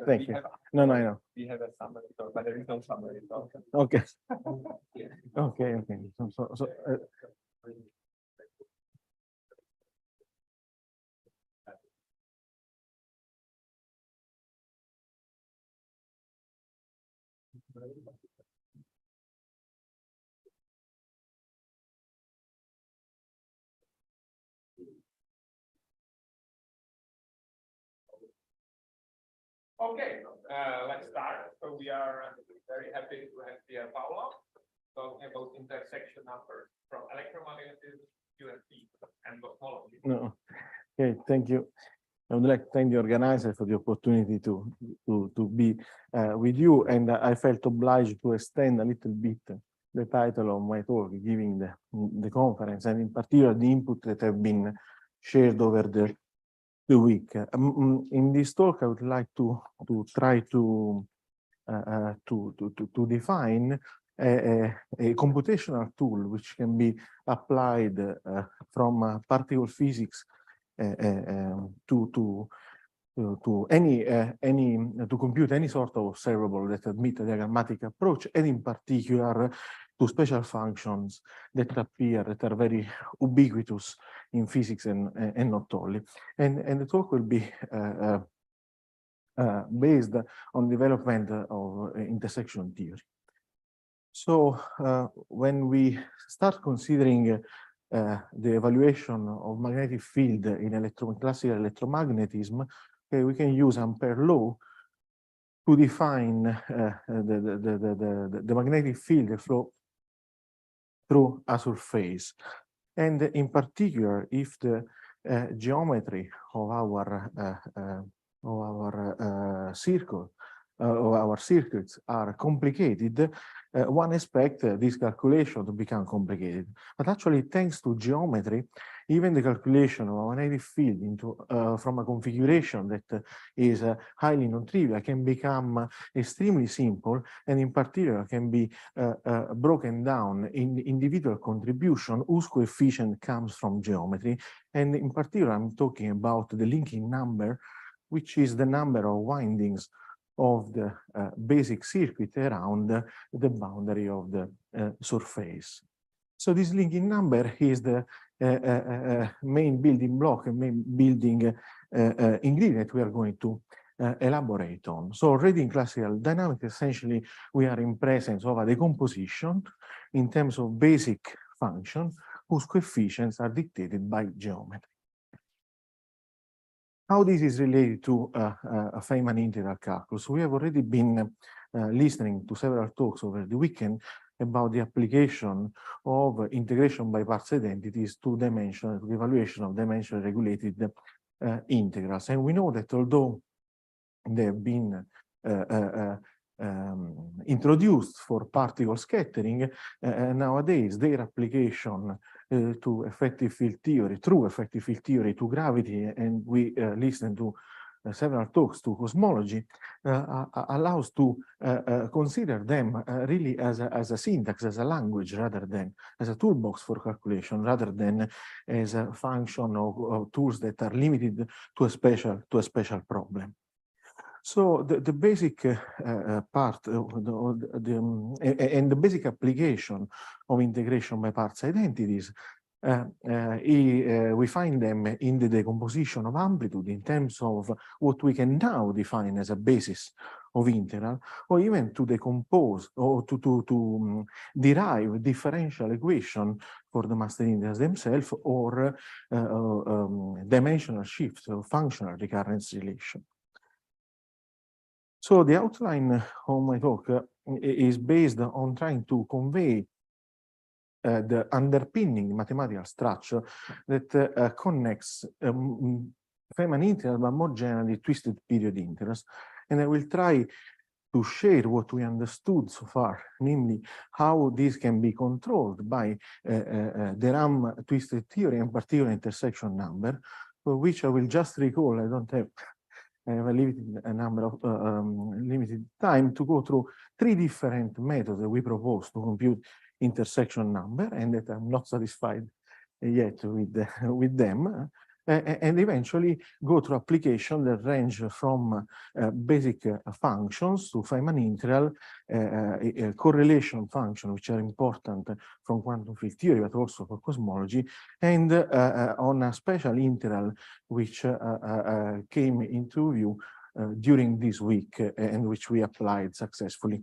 Speaker 6: Thank
Speaker 5: We
Speaker 6: you.
Speaker 5: have-
Speaker 6: No, no, I know.
Speaker 5: We have a summary, but there is no summary. So.
Speaker 6: Okay. Okay, okay. So,
Speaker 5: Okay, let's start. So we are very happy to have here Paolo talking about intersection numbers from electromagnetism, UFP, and cosmology.
Speaker 6: no. Okay, thank you. I would like to thank the organizer for the opportunity to be with you, and I felt obliged to extend a little bit the title of my talk, giving the conference, and in particular the input that have been shared over the week. In this talk, I would like to try to define a computational tool which can be applied from particle physics to compute any sort of observable that admit a diagrammatic approach, and in particular to special functions that appear that are very ubiquitous in physics and not only. And the talk will be based on development of intersection theory. So when we start considering the evaluation of magnetic field in classical electromagnetism, okay, we can use Ampere law to define the magnetic field that flow through a surface. And in particular, if the geometry of our circle, of our circuits are complicated, one expects this calculation to become complicated. But actually, thanks to geometry, even the calculation of a magnetic field from a configuration that is highly non-trivial can become extremely simple, and in particular can be broken down in individual contribution whose coefficient comes from geometry. And in particular, I'm talking about the linking number, which is the number of windings of the basic circuit around the boundary of the surface. So this linking number is the main building block and main building ingredient we are going to elaborate on. So already in classical dynamics, essentially, we are in presence of a decomposition in terms of basic function whose coefficients are dictated by geometry. How this is related to Feynman integral calculus? We have already been listening to several talks over the weekend about the application of integration by parts identities to the evaluation of dimensionally regulated integrals. And we know that although they have been introduced for particle scattering, nowadays their application to effective field theory, through effective field theory to gravity, and we listen to several talks to cosmology, allows to consider them really as a syntax, as a language, rather than as a toolbox for calculation, rather than as a function of tools that are limited to a special problem. So the basic part and the basic application of integration by parts identities we find them in the decomposition of amplitude in terms of what we can now define as a basis of integral, or even to decompose or to derive differential equation for the master integrals themselves, or dimensional shift or functional recurrence relation. So the outline of my talk is based on trying to convey the underpinning mathematical structure that connects Feynman integrals, but more generally twisted period integrals. And I will try to share what we understood so far, namely how this can be controlled by the RAM twisted theory, and particular intersection number, for which I will just recall. I have a limited time to go through 3 different methods that we propose to compute intersection number, and that I'm not satisfied yet with them. And eventually go through application that range from basic functions to Feynman integral, correlation function, which are important from quantum field theory, but also for cosmology, and on a special integral which came into view during this week, and which we applied successfully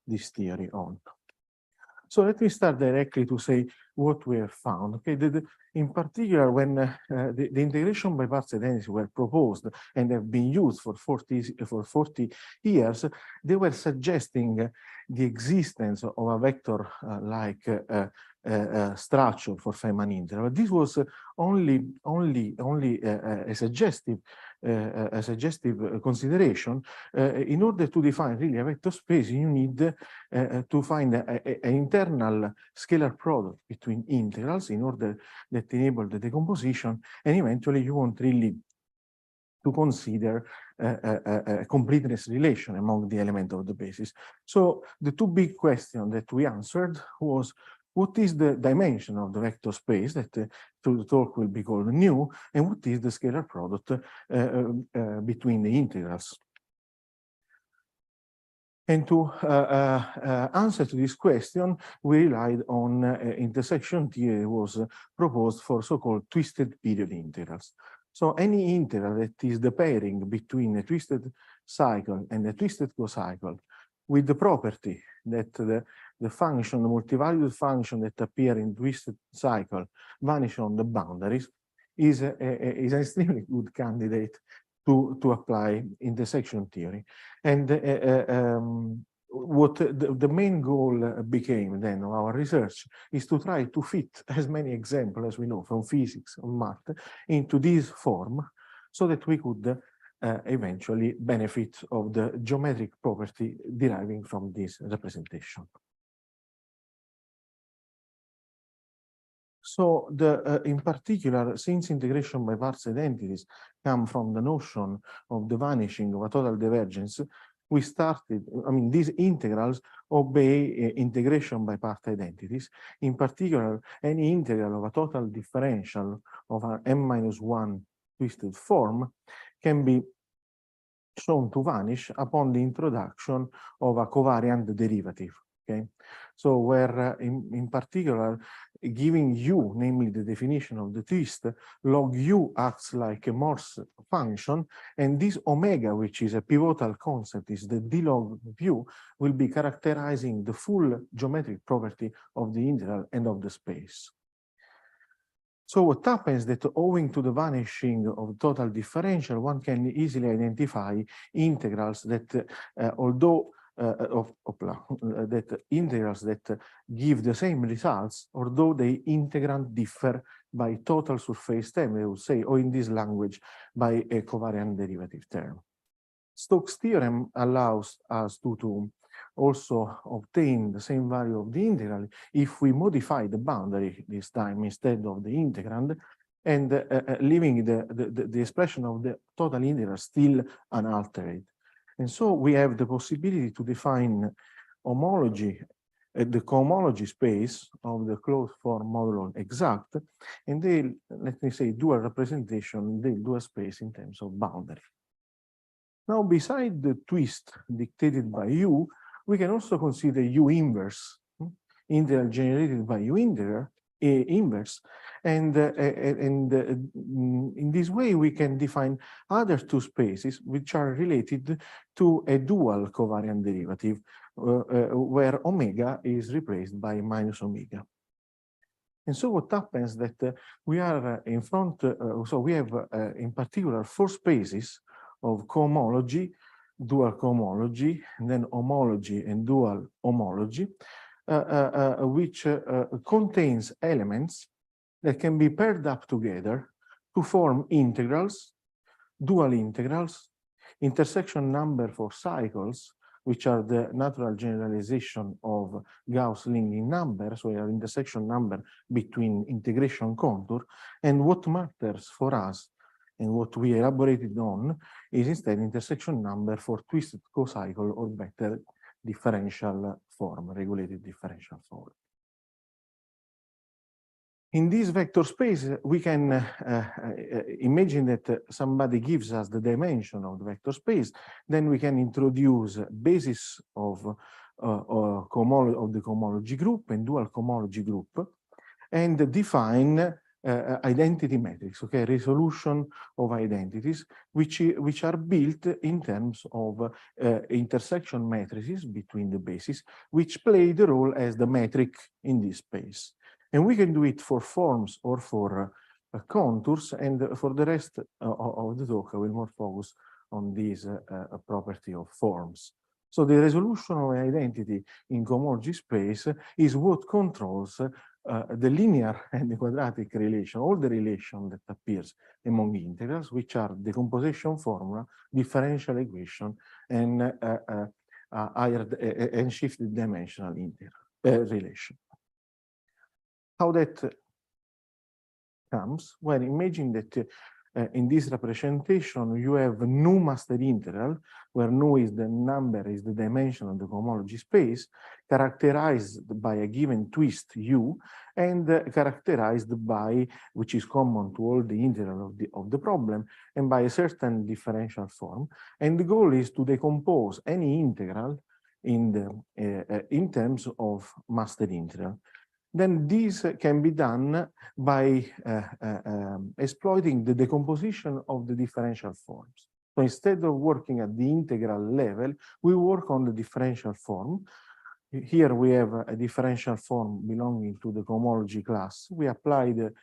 Speaker 6: this theory on. So let me start directly to say what we have found. Okay, in particular, when the integration by parts identities were proposed and have been used for 40 years, they were suggesting the existence of a vector like structure for Feynman integral. This was only a suggestive consideration. In order to define really a vector space, you need to find an internal scalar product between integrals in order that enable the decomposition, and eventually you want really to consider a completeness relation among the elements of the basis. So the 2 big questions that we answered was, what is the dimension of the vector space that through the talk will be called nu, and what is the scalar product between the integrals? And to answer to this question, we relied on intersection theory that was proposed for so-called twisted period integrals. So any integral that is the pairing between a twisted cycle and a twisted cocycle with the property that the function, the multivalued function that appear in twisted cycle vanish on the boundaries is an extremely good candidate to apply intersection theory. And what the main goal became then of our research is to try to fit as many examples as we know from physics or math into this form, so that we could eventually benefit of the geometric property deriving from this representation. So in particular, since integration by parts identities come from the notion of the vanishing of a total divergence, we started, these integrals obey integration by part identities. In particular, any integral of a total differential of an n-1 twisted form can be shown to vanish upon the introduction of a covariant derivative. Okay, so where in particular, giving u, namely the definition of the twist, log u acts like a Morse function, and this omega, which is a pivotal concept, is the d log of u, will be characterizing the full geometric property of the integral and of the space. So what happens that owing to the vanishing of total differential, one can easily identify integrals that, that integrals that give the same results, although the integrand differ by total surface term, they would say, or in this language, by a covariant derivative term. Stokes' theorem allows us to also obtain the same value of the integral if we modify the boundary this time instead of the integrand, and leaving the expression of the total integral still unaltered. And so we have the possibility to define homology, the cohomology space of the closed form modulo exact, and they, let me say, dual representation, the dual space in terms of boundary. Now, beside the twist dictated by U, we can also consider U inverse, integral generated by U integral, inverse. And in this way, we can define other two spaces which are related to a dual covariant derivative, where omega is replaced by minus omega. And so what happens that we are in front, so we have in particular 4 spaces of cohomology, dual cohomology, and then homology and dual homology, which contains elements that can be paired up together to form integrals, dual integrals, intersection number for cycles, which are the natural generalization of Gauss-Lingin number, so our intersection number between integration contour. And what matters for us and what we elaborated on is instead intersection number for twisted cocycle, or better, differential form, regulated differential form. In this vector space, we can imagine that somebody gives us the dimension of the vector space, then we can introduce basis of the cohomology group and dual cohomology group, and define identity matrix, okay, resolution of identities, which are built in terms of intersection matrices between the bases, which play the role as the metric in this space. And we can do it for forms or for contours, and for the rest of the talk, I will more focus on this property of forms. So the resolution of an identity in cohomology space is what controls the linear and the quadratic relation, all the relation that appears among integrals, which are decomposition formula, differential equation, and and shifted dimensional relation. How that comes? Well, imagine that in this representation, you have nu master integral, where nu is the number, is the dimension of the cohomology space, characterized by a given twist u, and characterized by, which is common to all the integral of the problem, and by a certain differential form. And the goal is to decompose any integral in terms of master integral. Then this can be done by exploiting the decomposition of the differential forms. So instead of working at the integral level, we work on the differential form. Here we have a differential form belonging to the cohomology class. We apply the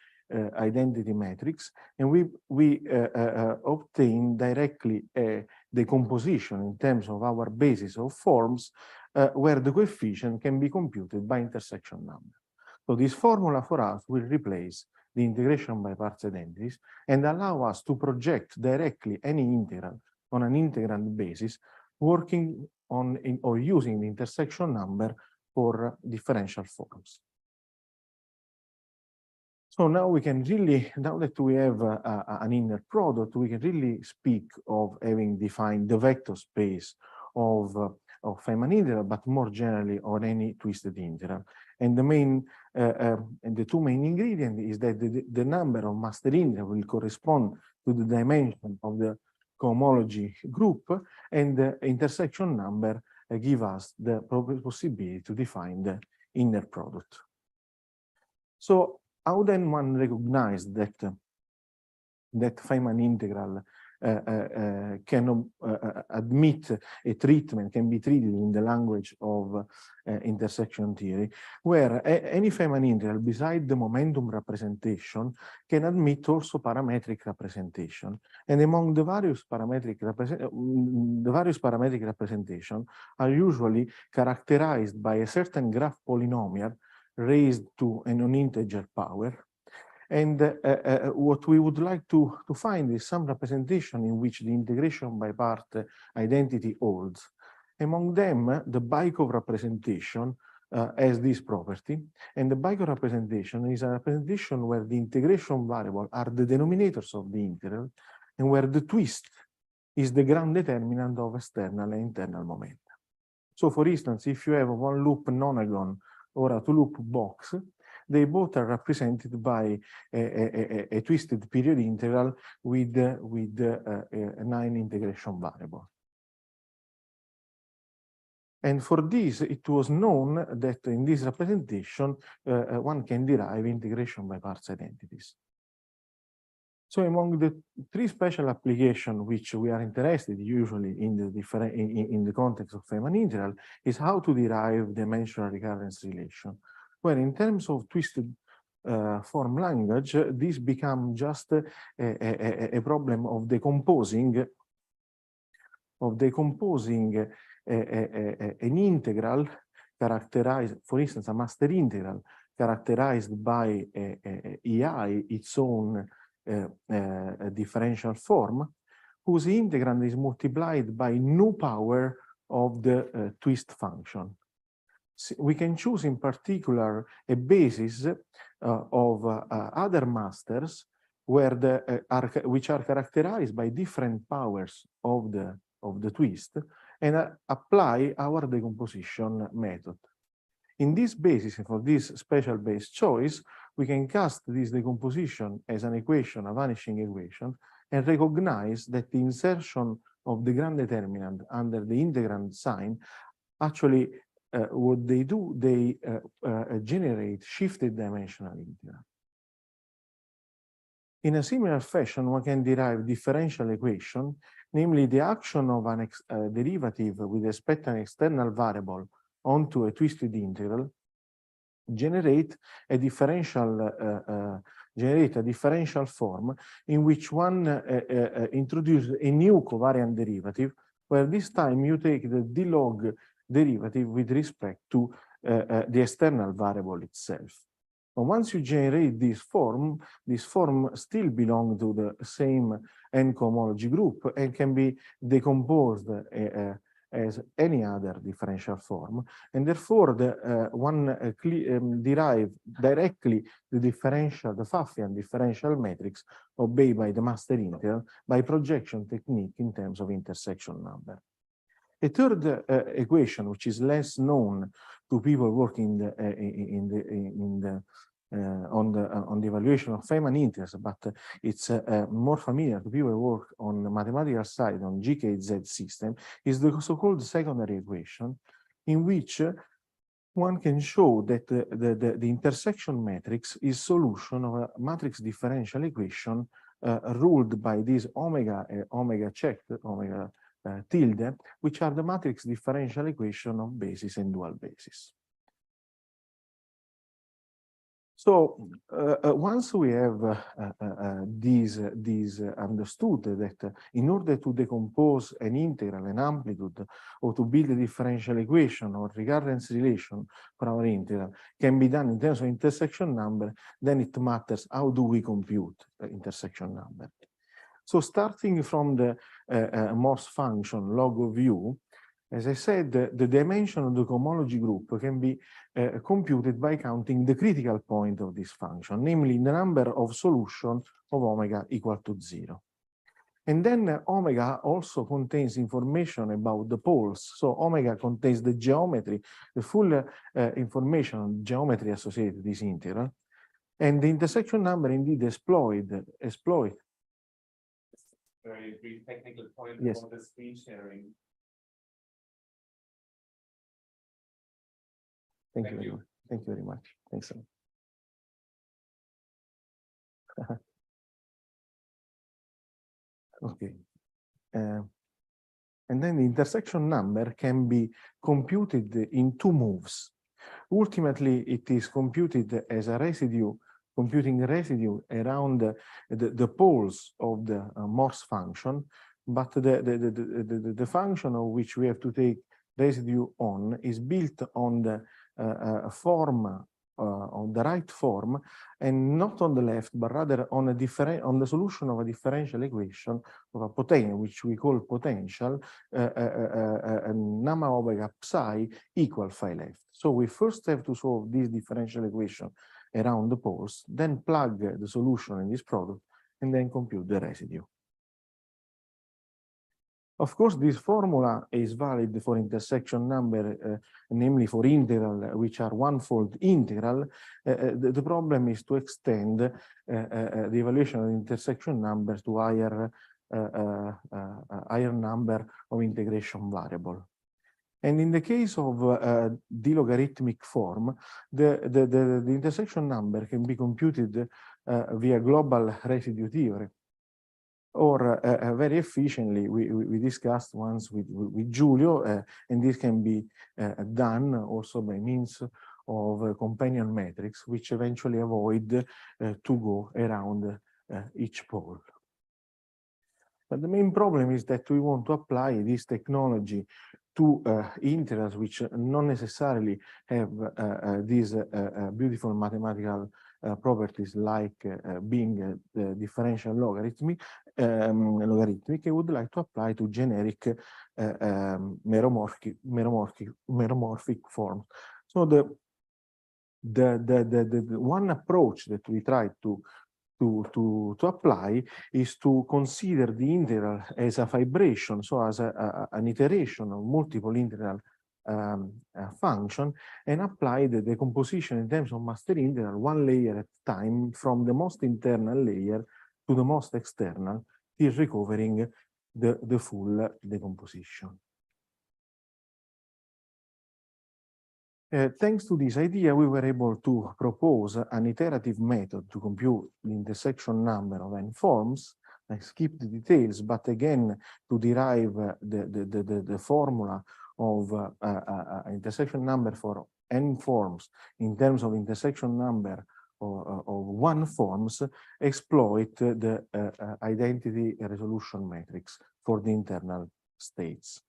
Speaker 6: identity matrix, and we obtain directly a decomposition in terms of our basis of forms, where the coefficient can be computed by intersection number. So this formula for us will replace the integration by parts identities and allow us to project directly any integral on an integrand basis, working on or using the intersection number for differential forms. So now we can really, now that we have an inner product, we can really speak of having defined the vector space of Feynman integral, but more generally on any twisted integral. And the two main ingredients is that the number of master integral will correspond to the dimension of the cohomology group, and the intersection number give us the possibility to define the inner product. So how then one recognizes that Feynman integral can admit a treatment, can be treated in the language of intersection theory, where any Feynman integral, beside the momentum representation, can admit also parametric representation. And among the various parametric representation are usually characterized by a certain graph polynomial raised to a non-integer power. And what we would like to find is some representation in which the integration by part identity holds. Among them, the Bykov representation has this property. And the Bykov representation is a representation where the integration variable are the denominators of the integral, and where the twist is the ground determinant of external and internal momentum. So for instance, if you have a one loop nonagon or a two loop box, they both are represented by a twisted period integral with a 9 integration variable. And for this, it was known that in this representation, one can derive integration by parts identities. So among the three special applications which we are interested usually in the context of Feynman integral is how to derive dimensional recurrence relation, where in terms of twisted form language, this becomes just a problem of decomposing an integral characterized, for instance, a master integral characterized by EI, its own differential form, whose integrand is multiplied by nu power of the twist function. So we can choose in particular a basis of other masters where which are characterized by different powers of the twist and apply our decomposition method. In this basis, for this special base choice, we can cast this decomposition as an equation, a vanishing equation, and recognize that the insertion of the grand determinant under the integrand sign, actually what they do, they generate shifted dimensional integral. In a similar fashion, one can derive differential equation, namely the action of a derivative with respect to an external variable onto a twisted integral, generate a differential form in which one introduces a new covariant derivative, where this time you take the d log derivative with respect to the external variable itself. But once you generate this form still belongs to the same n-cohomology group and can be decomposed as any other differential form, and therefore one derive directly the Pfaffian differential matrix obeyed by the master integral by projection technique in terms of intersection number. A third equation, which is less known to people working on the evaluation of Feynman integrals, but it's more familiar to people who work on the mathematical side on GKZ system, is the so-called secondary equation, in which one can show that the intersection matrix is solution of a matrix differential equation ruled by this omega checked, omega tilde, which are the matrix differential equation of basis and dual basis. So once we have these understood that in order to decompose an integral, an amplitude, or to build a differential equation or recurrence relation for our integral can be done in terms of intersection number, then it matters how do we compute the intersection number. So starting from the Morse function log of u, as I said, the dimension of the cohomology group can be computed by counting the critical point of this function, namely the number of solutions of omega equal to 0. And then omega also contains information about the poles. So omega contains the geometry, the full information on geometry associated with this integral. And the intersection number indeed exploit.
Speaker 5: Very brief technical point
Speaker 6: Yes.
Speaker 5: on the screen sharing.
Speaker 6: Thank you very much. Thank you very much. Thanks. Okay. And then the intersection number can be computed in two moves. Ultimately, it is computed as a residue, computing residue around the poles of the Morse function, but the function of which we have to take residue on is built on the form, on the right form, and not on the left, but rather on the solution of a differential equation of a potential, which we call potential, gamma omega psi equal phi left. So we first have to solve this differential equation around the poles, then plug the solution in this product, and then compute the residue. Of course, this formula is valid for intersection number, namely for integral, which are one-fold integral. The problem is to extend the evaluation of the intersection number to higher number of integration variable. And in the case of the logarithmic form, the intersection number can be computed via global residue theory. Or very efficiently, we discussed once with Giulio, and this can be done also by means of companion metrics, which eventually avoid to go around each pole. But the main problem is that we want to apply this technology to integrals which not necessarily have these beautiful mathematical properties like being differential logarithmic. I would like to apply to generic meromorphic forms. So the one approach that we try to apply is to consider the integral as a fibration, so as an iteration of multiple integral function, and apply the decomposition in terms of master integral one layer at a time from the most internal layer to the most external, till recovering the full decomposition. Thanks to this idea, we were able to propose an iterative method to compute the intersection number of n forms. I skipped the details, but again, to derive the formula of intersection number for n forms in terms of intersection number of one forms, exploit the identity resolution matrix for the internal states.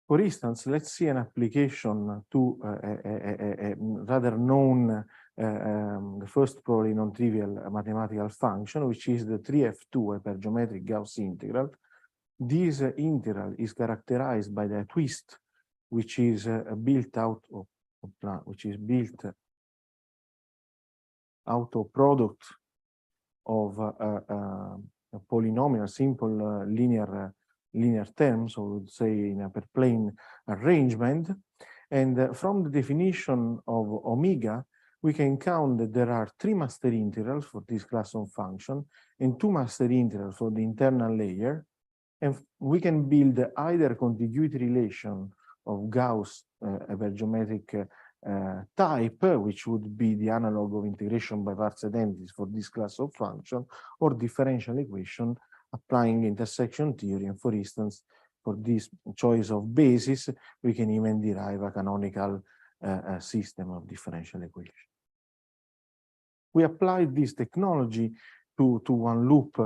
Speaker 6: For instance, let's see an application to a rather known, the first probably non-trivial mathematical function, which is the 3f2 hypergeometric Gauss integral. This integral is characterized by the twist, which is built out of product of a polynomial, simple linear terms, so we would say in a perplane arrangement. And from the definition of omega, we can count that there are 3 master integrals for this class of function and 2 master integrals for the internal layer. And we can build either contiguity relation of Gauss hypergeometric type, which would be the analog of integration by parts identities for this class of function, or differential equation applying intersection theory. And for instance, for this choice of basis, we can even derive a canonical system of differential equation. We applied this technology to one loop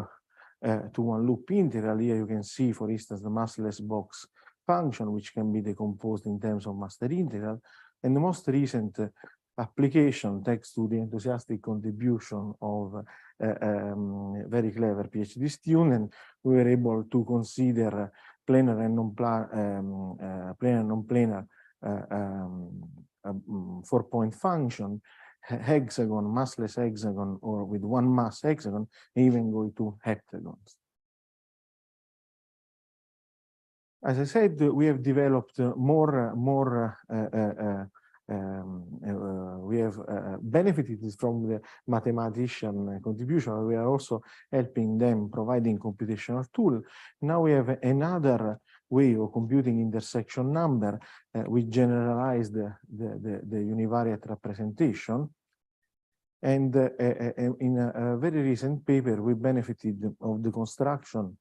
Speaker 6: integral. Here you can see, for instance, the massless box function, which can be decomposed in terms of master integral. And the most recent application, thanks to the enthusiastic contribution of very clever PhD student, we were able to consider planar and non-planar 4-point function, hexagon, massless hexagon, or with one mass hexagon, even go to heptagons. As I said, we have developed we have benefited from the mathematician contribution. We are also helping them, providing computational tool. Now we have another way of computing intersection number. We generalize the univariate representation. And in a very recent paper, we benefited of the construction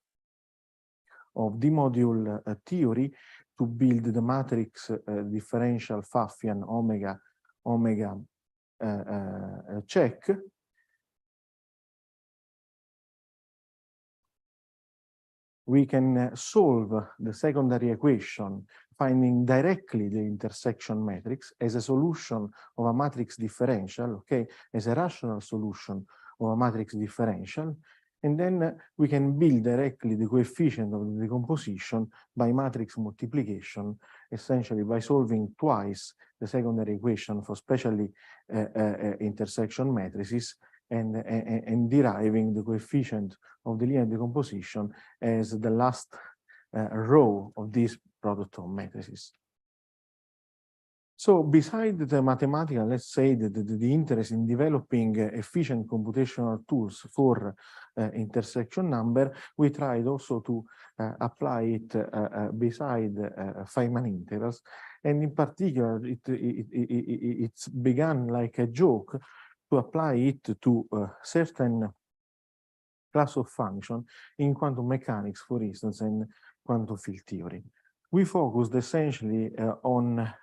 Speaker 6: of the module theory to build the matrix differential Pfaffian omega check. We can solve the secondary equation, finding directly the intersection matrix as a solution of a matrix differential, okay, as a rational solution of a matrix differential. And then we can build directly the coefficient of the decomposition by matrix multiplication, essentially by solving twice the secondary equation for specially intersection matrices, and deriving the coefficient of the linear decomposition as the last row of this product of matrices. So beside the mathematical, let's say the interest in developing efficient computational tools for intersection number, we tried also to apply it beside Feynman integrals. And in particular, it's begun like a joke to apply it to certain class of function in quantum mechanics, for instance, and quantum field theory. We focused essentially on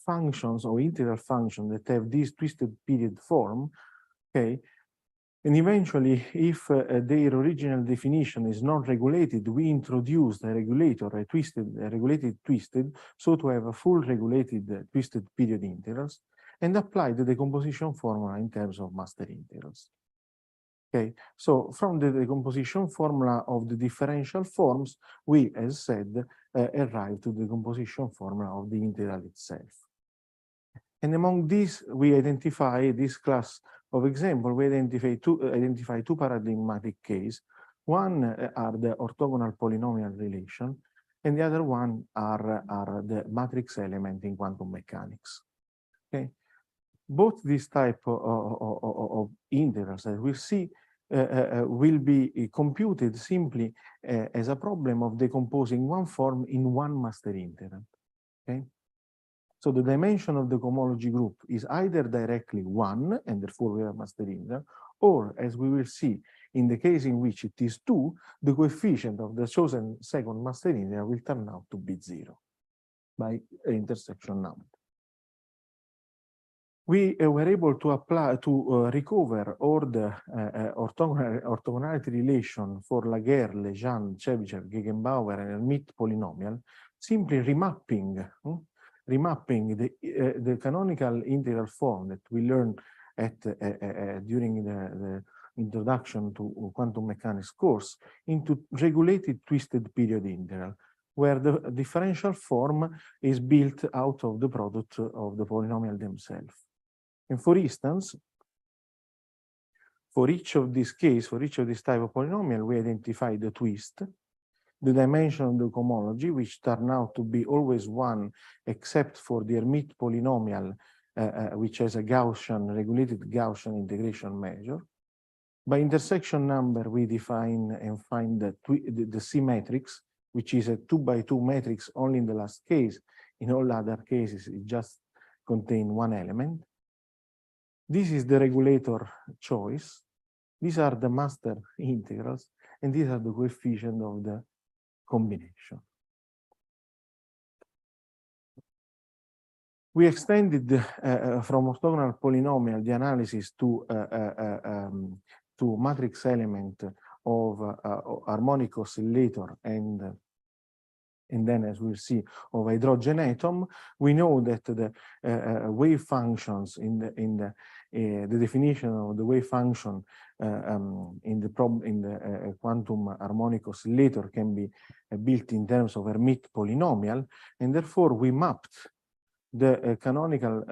Speaker 6: functions or integral functions that have this twisted period form, okay? And eventually, if their original definition is not regulated, we introduced a regulator, a regulated twisted, so to have a full regulated twisted period integrals, and applied the decomposition formula in terms of master integrals. Okay, so from the decomposition formula of the differential forms, we, as said, arrived to the decomposition formula of the integral itself. And among these, we identify this class of example, we identify two paradigmatic cases. One are the orthogonal polynomial relation, and the other one are the matrix element in quantum mechanics. Okay. Both these type of integrals that we see will be computed simply as a problem of decomposing one form in one master integral. Okay? So the dimension of the cohomology group is either directly 1, and therefore we have master integral, or as we will see, in the case in which it is 2, the coefficient of the chosen second master integral will turn out to be 0 by intersection number. We were able to apply recover all the orthogonality relation for Laguerre, Legendre, Chebyshev, Gegenbauer, and Hermite polynomial, simply remapping the canonical integral form that we learned at during the introduction to quantum mechanics course into regulated twisted period integral, where the differential form is built out of the product of the polynomial themselves. And for instance, for each of these cases, for each of this type of polynomial, we identify the twist, the dimension of the cohomology, which turn out to be always 1, except for the Hermite polynomial, which has a Gaussian, regulated Gaussian integration measure. By intersection number, we define and find the C matrix, which is a 2 by 2 matrix only in the last case. In all other cases, it just contains one element. This is the regulator choice. These are the master integrals, and these are the coefficients of the combination. We extended from orthogonal polynomial the analysis to matrix element of harmonic oscillator and then, as we'll see, of hydrogen atom. We know that the wave functions in the definition of the wave function in the quantum harmonic oscillator can be built in terms of Hermite polynomial, and therefore we mapped the canonical,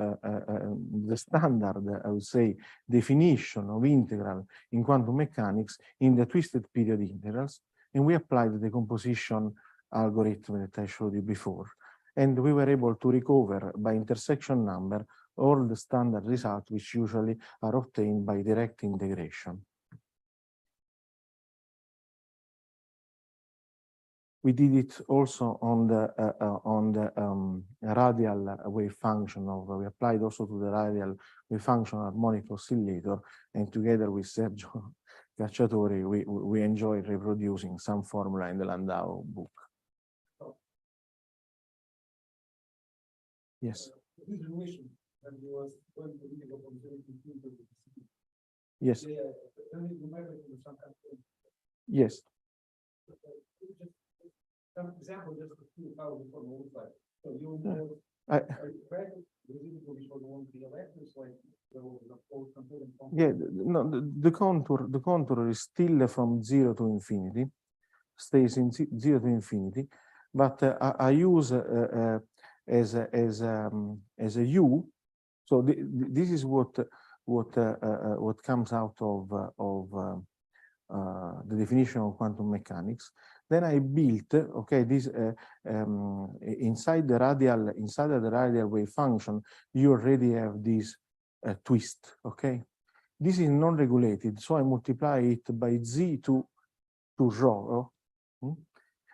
Speaker 6: the standard, I would say, definition of integral in quantum mechanics in the twisted period integrals, and we applied the decomposition algorithm that I showed you before. And we were able to recover by intersection number all the standard results which usually are obtained by direct integration. We did it also on the radial wave function we applied also to the radial wave function harmonic oscillator, and together with Sergio Cacciatori, we enjoyed reproducing some formula in the Landau book. Yes. Yes. Yes.
Speaker 4: Some example just to see how the formula looks like. So you
Speaker 6: yeah, no, the contour is still from 0 to infinity, stays in 0 to infinity, but I use as a U. So this is what comes out of the definition of quantum mechanics. Then I built, okay, this inside the radial wave function, you already have this twist, okay? This is non-regulated, so I multiply it by z to rho,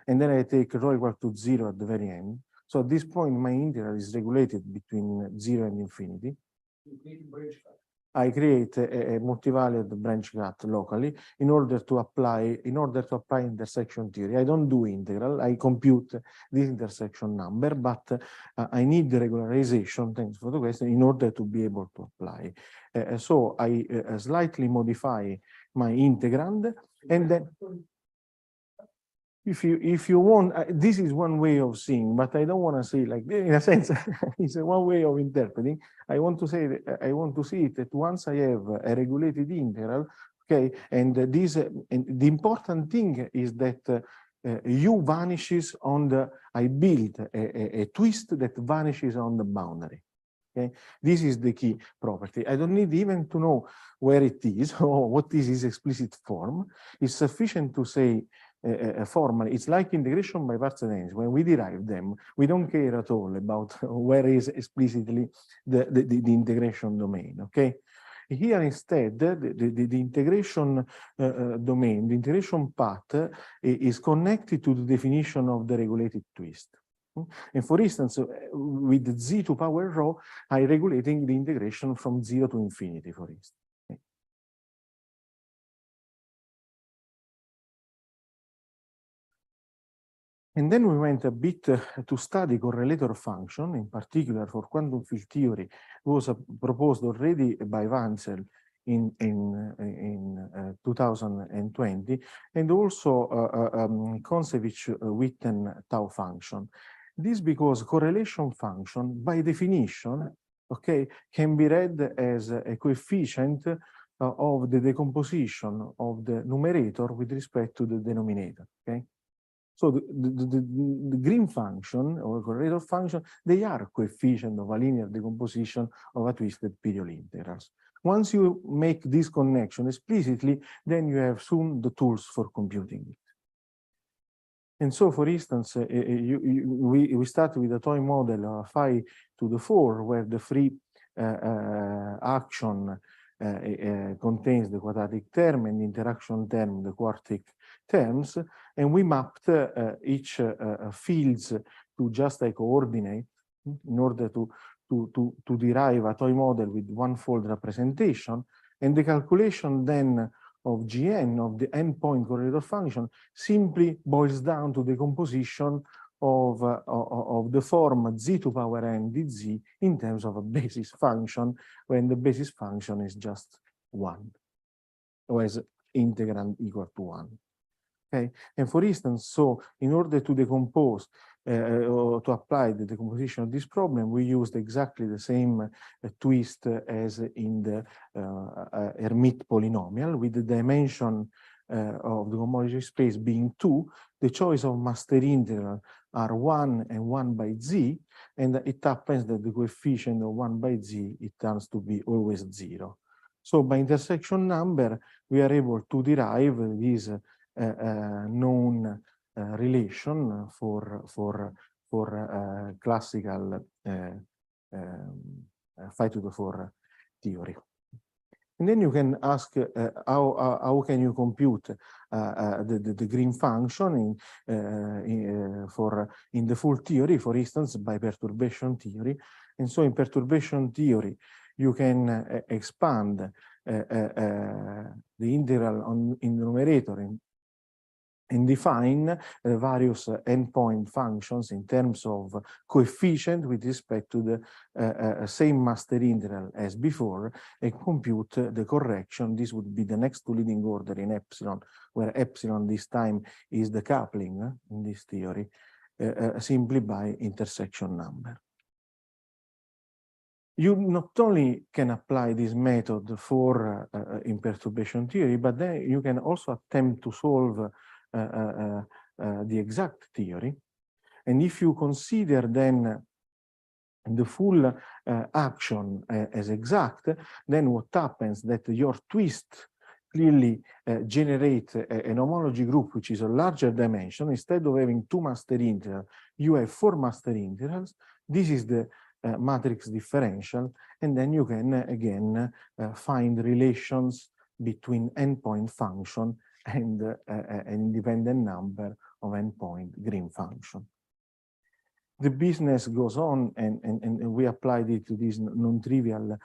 Speaker 6: and then I take rho equal to 0 at the very end. So at this point, my integral is regulated between 0 and infinity. I create a multivalued branch cut locally in order to apply intersection theory. I don't do integral. I compute this intersection number, but I need the regularization. Thanks for the question. In order to be able to apply, so I slightly modify my integrand, and then. If you want, this is one way of seeing, but I don't want to say like in a sense, it's one way of interpreting. I want to say that I want to see it that once I have a regulated integral, okay, and this and the important thing is that u vanishes on the. I build a twist that vanishes on the boundary. Okay, this is the key property. I don't need even to know where it is or what is its explicit form. It's sufficient to say. Formally, it's like integration by parts and ends. When we derive them, we don't care at all about where is explicitly the integration domain. Okay, here instead, the integration domain, the integration path is connected to the definition of the regulated twist. And for instance, with z to power rho, I'm regulating the integration from 0 to infinity, for instance. And then we went a bit to study correlator function, in particular for quantum field theory, was proposed already by Wanzel in 2020, and also Koncevich-Witten tau function. This because correlation function, by definition, okay, can be read as a coefficient of the decomposition of the numerator with respect to the denominator, okay? So the green function or correlator function, they are coefficient of a linear decomposition of a twisted period integrals. Once you make this connection explicitly, then you have soon the tools for computing it. And so, for instance, we start with a toy model of phi to the 4, where the free action contains the quadratic term and the interaction term, the quartic terms, and we mapped each fields to just a coordinate in order to derive a toy model with one-fold representation, and the calculation then of Gn of the endpoint correlator function simply boils down to the composition of the form z to power n dz in terms of a basis function, when the basis function is just 1, or as integrand equal to 1. Okay, and for instance, so in order to decompose or to apply the decomposition of this problem, we used exactly the same twist as in the Hermite polynomial, with the dimension of the homology space being 2, the choice of master integral are 1 and 1 by z, and it happens that the coefficient of 1 by z, it turns to be always 0. So by intersection number, we are able to derive this known relation for classical phi to the 4 theory. And then you can ask how can you compute the green function in the full theory, for instance, by perturbation theory. And so in perturbation theory, you can expand the integral in the numerator and define various endpoint functions in terms of coefficient with respect to the same master integral as before, and compute the correction. This would be the next to leading order in epsilon, where epsilon this time is the coupling in this theory, simply by intersection number. You not only can apply this method for in perturbation theory, but then you can also attempt to solve the exact theory. And if you consider then the full action as exact, then what happens that your twist clearly generate an homology group which is a larger dimension. Instead of having 2 master integrals, you have 4 master integrals. This is the matrix differential, and then you can again find relations between endpoint function and an independent number of endpoint green function. The business goes on, and we applied it to this non-trivial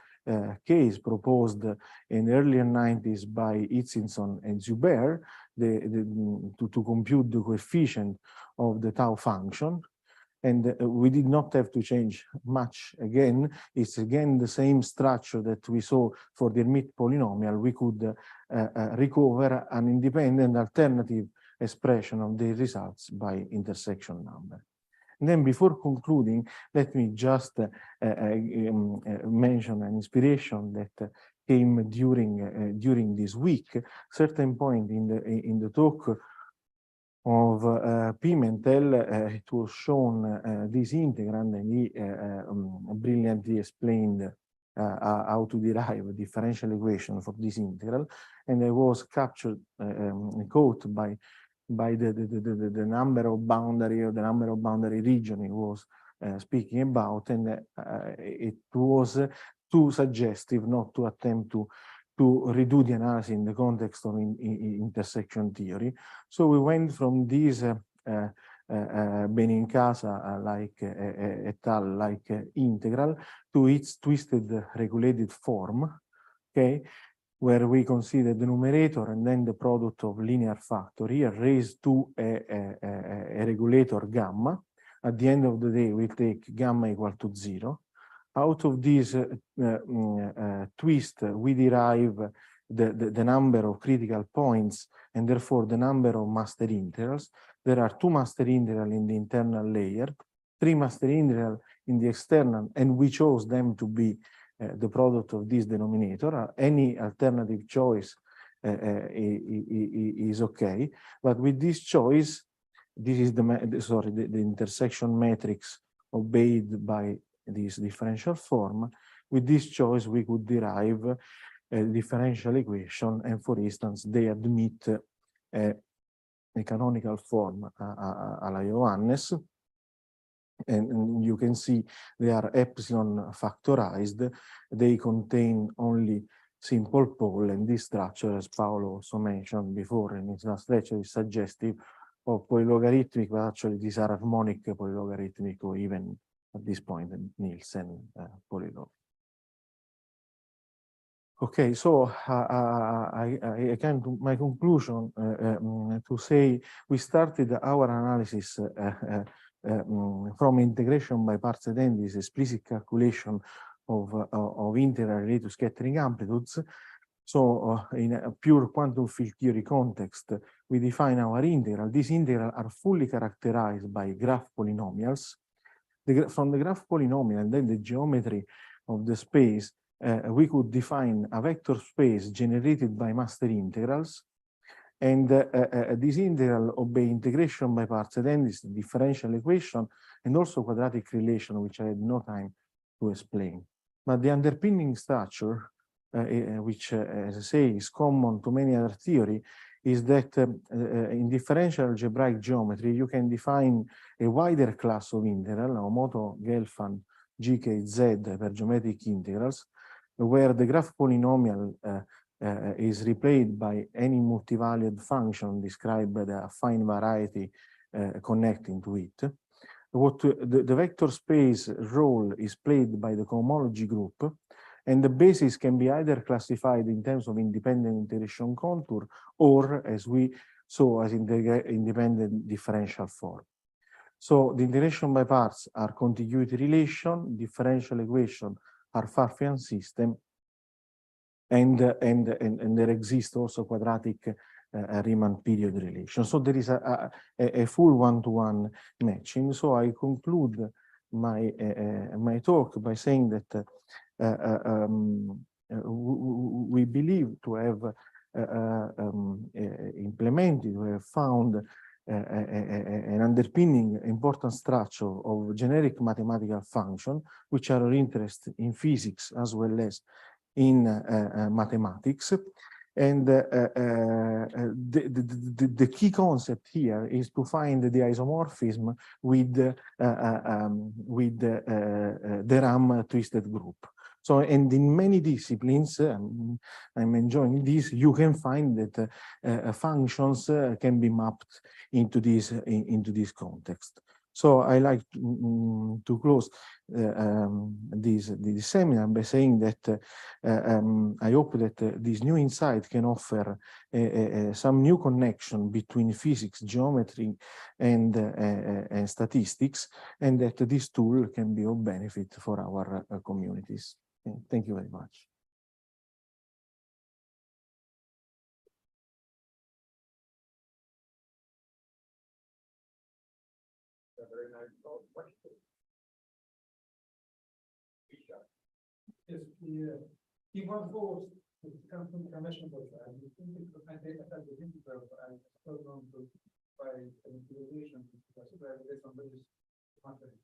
Speaker 6: case proposed in the earlier 90s by Itzinson and Zuber to compute the coefficient of the tau function. And we did not have to change much. Again, it's again the same structure that we saw for the Hermite polynomial. We could recover an independent alternative expression of the results by intersection number. And then before concluding, let me just mention an inspiration that came during this week. Certain point in the talk of Pimentel, it was shown this integrand, and he brilliantly explained how to derive a differential equation for this integral, and I was captured, caught by the number of boundary, or the number of boundary region he was speaking about, and it was too suggestive not to attempt to redo the analysis in the context of intersection theory. So we went from this Benincasa like et al. Like integral to its twisted regulated form, okay, where we consider the numerator and then the product of linear factor here raised to a regulator gamma. At the end of the day, we take gamma equal to 0. Out of this twist, we derive the number of critical points and therefore the number of master integrals. There are 2 master integrals in the internal layer, 3 master integrals in the external, and we chose them to be the product of this denominator. Any alternative choice is okay, but with this choice, this is the intersection matrix obeyed by this differential form. With this choice, we could derive a differential equation, and for instance, they admit a canonical form alla Johannes. And you can see they are epsilon factorized. They contain only simple pole, and this structure, as Paolo also mentioned before in his last lecture, is suggestive of polylogarithmic, but actually these are harmonic polylogarithmic, or even at this point Nielsen polynomial. Okay, so I came to my conclusion to say we started our analysis from integration by parts identities, explicit calculation of integral related to scattering amplitudes. So in a pure quantum field theory context, we define our integral. These integrals are fully characterized by graph polynomials. From the graph polynomial and then the geometry of the space, we could define a vector space generated by master integrals. And this integral obey integration by parts identities, differential equation, and also quadratic relation, which I had no time to explain. But the underpinning structure, which, as I say, is common to many other theory, is that in differential algebraic geometry, you can define a wider class of integral, Homoto, Gelfand, GKZ per geometric integrals, where the graph polynomial is replaced by any multivalued function described by the affine variety connecting to it. The vector space role is played by the cohomology group, and the basis can be either classified in terms of independent integration contour, or as we saw, as independent differential form. So the integration by parts are contiguity relation, differential equation are Pfaffian system, and there exists also quadratic Riemann period relation. So there is a full one-to-one matching. So I conclude my talk by saying that we believe to have implemented, we have found an underpinning important structure of generic mathematical function, which are of interest in physics as well as in mathematics. And the key concept here is to find the isomorphism with the RAM twisted group. So, and in many disciplines, I'm enjoying this, you can find that functions can be mapped into this context. So I like to close this seminar by saying that I hope that this new insight can offer some new connection between physics, geometry, and statistics, and that this tool can be of benefit for our communities. Thank you very much.
Speaker 5: Very nice question.
Speaker 4: Is the one goes to come from conventional and you think it's the data that the integral and so on by manipulation based on this context.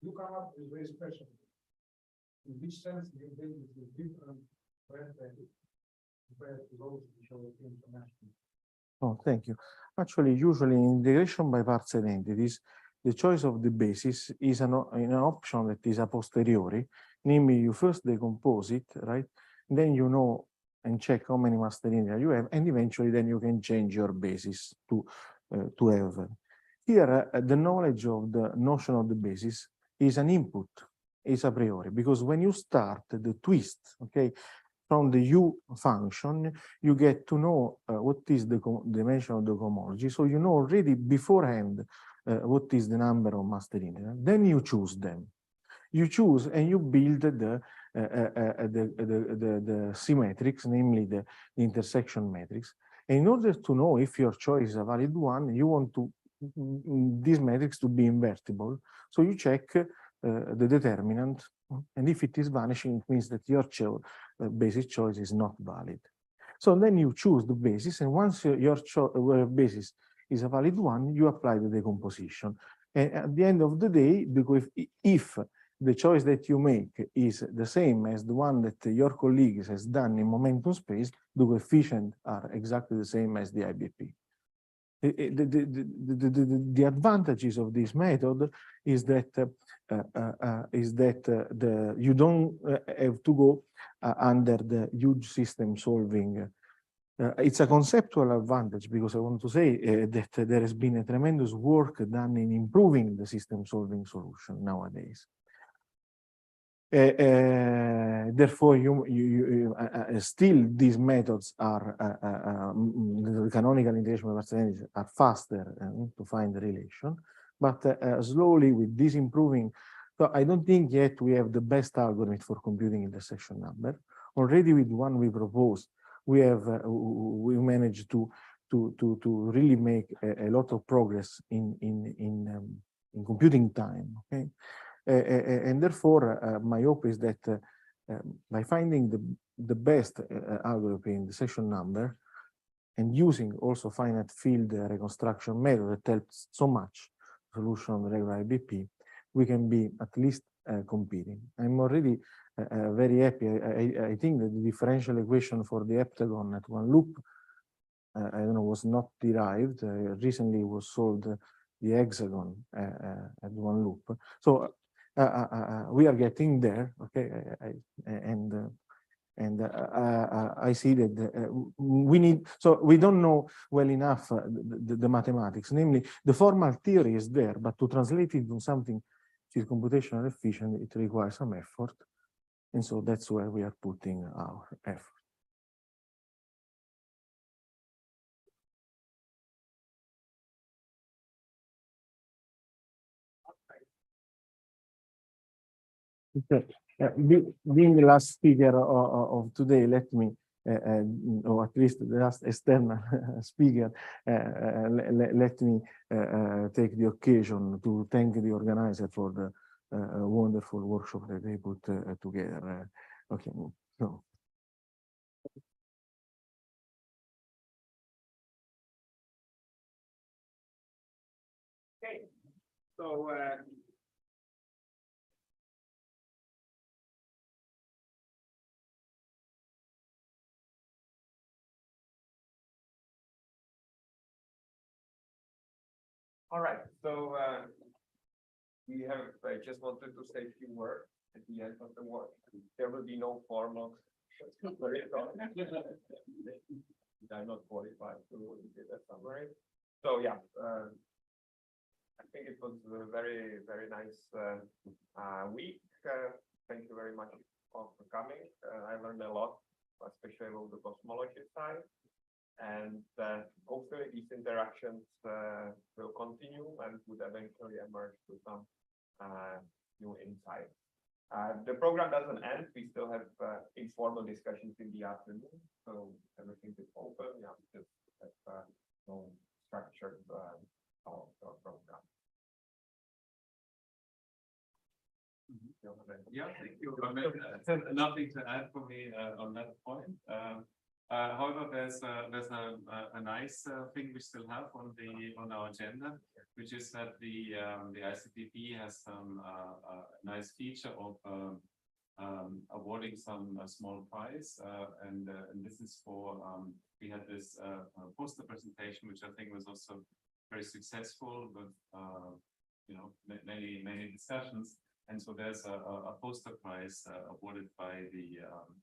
Speaker 4: You come up with very special. In which sense you build with different compared to those which are international?
Speaker 6: Oh, thank you. Actually, usually in integration by parts identities, the choice of the basis is an option that is a posteriori, namely you first decompose it, right? Then you know and check how many master linear you have, and eventually then you can change your basis to have. Here, the knowledge of the notion of the basis is an input, is a priori, because when you start the twist, okay, from the U function, you get to know what is the dimension of the cohomology. So you know already beforehand what is the number of master linear. Then you choose them. You choose and you build the symmetrics, namely the intersection matrix. And in order to know if your choice is a valid one, you want to this matrix to be invertible. So you check the determinant, and if it is vanishing, it means that your basis choice is not valid. So then you choose the basis, and once your basis is a valid one, you apply the decomposition. And at the end of the day, because if the choice that you make is the same as the one that your colleague has done in momentum space, the coefficients are exactly the same as the IBP. The advantages of this method is that you don't have to go under the huge system solving. It's a conceptual advantage because I want to say that there has been a tremendous work done in improving the system solving solution nowadays. Therefore, still these methods are the canonical integration by are faster to find the relation, but slowly with this improving. So I don't think yet we have the best algorithm for computing intersection number. Already with one we proposed, we have we managed to really make a lot of progress in computing time. Okay. And therefore, my hope is that by finding the best algorithm in the section number and using also finite field reconstruction method that helps so much solution of the regular IBP, we can be at least competing. I'm already very happy. I think that the differential equation for the heptagon at one loop, I don't know, was not derived. Recently was solved the hexagon at one loop. So we are getting there, okay, I see that we need, so we don't know well enough the mathematics, namely the formal theory is there, but to translate it into something which is computationally efficient, it requires some effort, and so that's where we are putting our effort. Okay. Being the last speaker of today, let me, or at least the last external speaker, let me take the occasion to thank the organizer for the wonderful workshop that they put together. Okay, so.
Speaker 5: Okay, so All right, so we have, I just wanted to say a few words at the end of the work. There will be no formal. I'm not qualified to give a summary. So yeah, I think it was a very, very nice week. Thank you very much for coming. I learned a lot, especially on the cosmology side. And hopefully these interactions will continue and would eventually emerge to some new insights. The program doesn't end. We still have informal discussions in the afternoon, so everything is open. Yeah, just have no structured program.
Speaker 7: Yeah, thank you. Nothing to add for me on that point. However, there's a nice thing we still have on our agenda, which is that the ICPP has some nice feature of awarding some small prize, and this is for we had this poster presentation, which I think was also very successful with many discussions. And so there's a poster prize awarded by the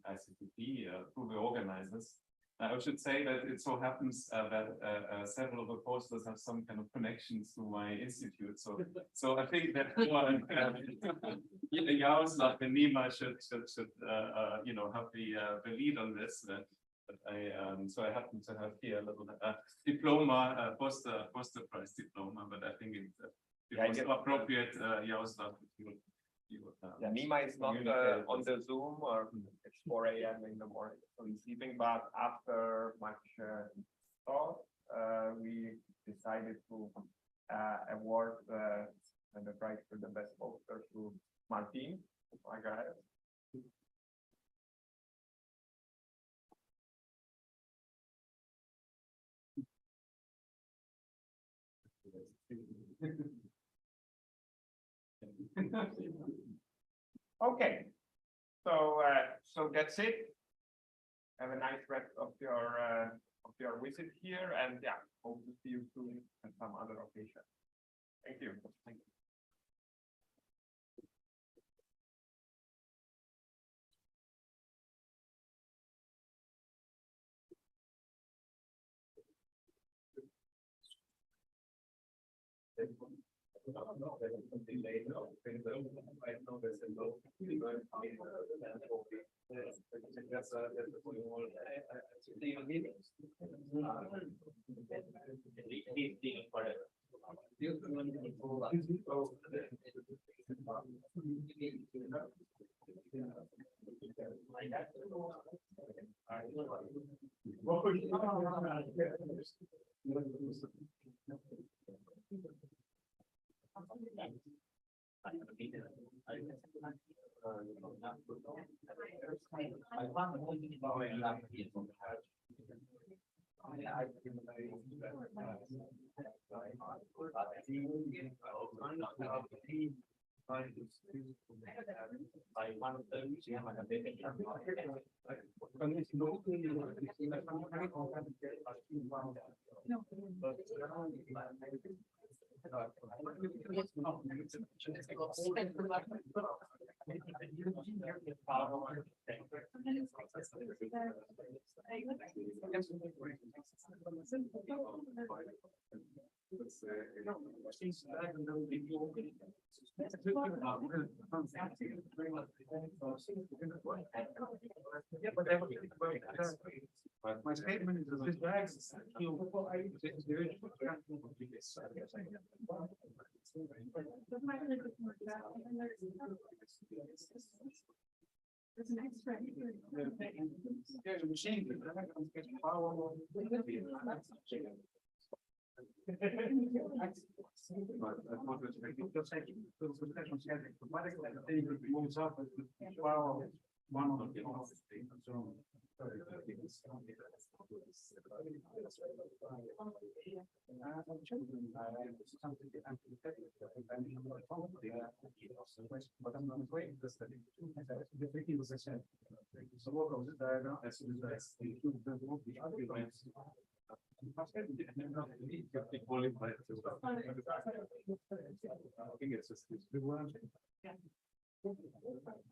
Speaker 7: ICPP through the organizers. I should say that it so happens that several of the posters have some kind of connections to my institute. So I think that Jaroslav and Nima should have the lead on this. So I happen to have here a little diploma, poster prize diploma, but I think it was appropriate, Jaroslav,
Speaker 5: yeah, Nima is not on the Zoom, or it's 4 a.m. in the morning, so he's sleeping. But after much thought, we decided to award the prize for the best poster to Martin. My guy. Okay, so that's it. Have a nice rest of your visit here, and yeah, hope to see you soon at some other occasion. Thank you. Thank you.
Speaker 4: My statement is that this bag is
Speaker 3: There's an extra.
Speaker 4: there's a machine.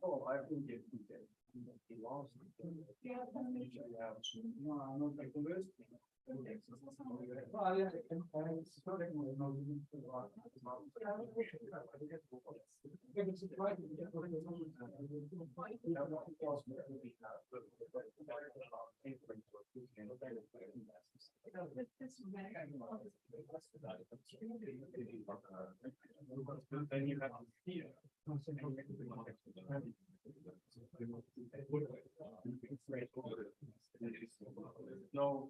Speaker 4: Oh, I think it. Then you have here. No.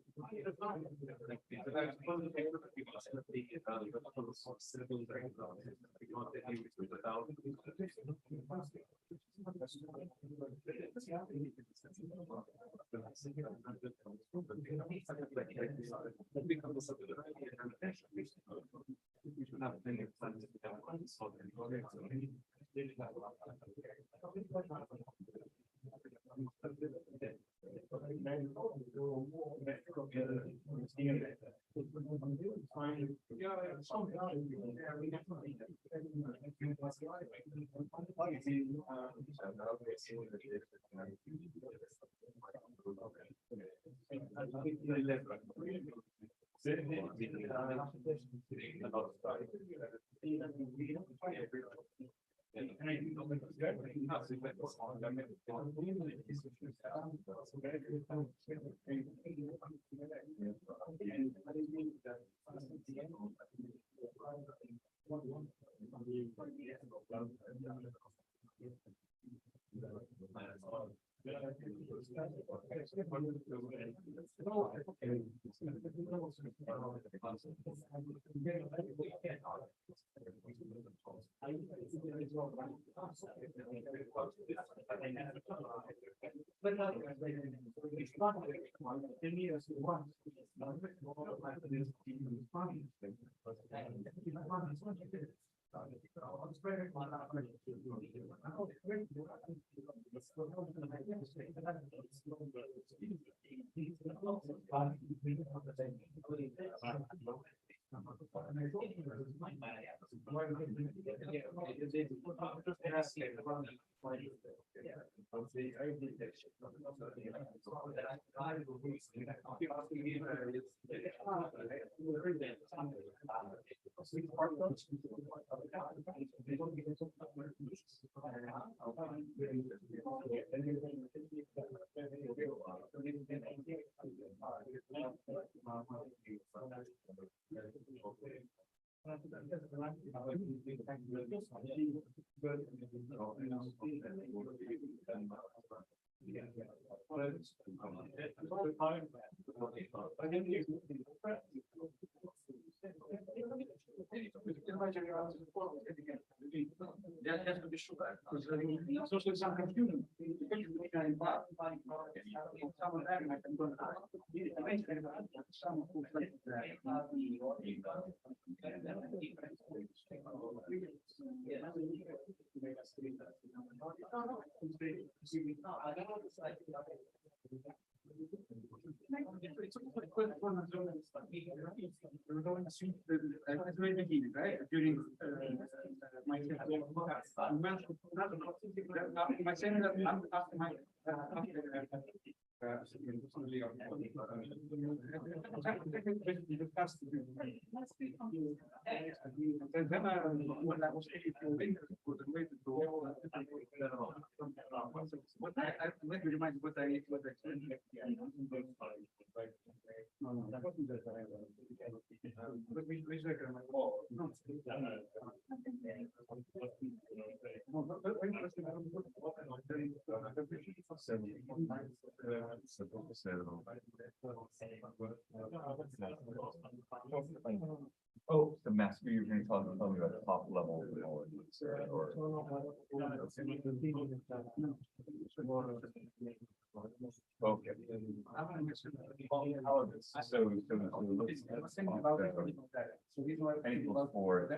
Speaker 8: Oh, the master, you're going to tell me about the top level of the knowledge, or okay. Anything for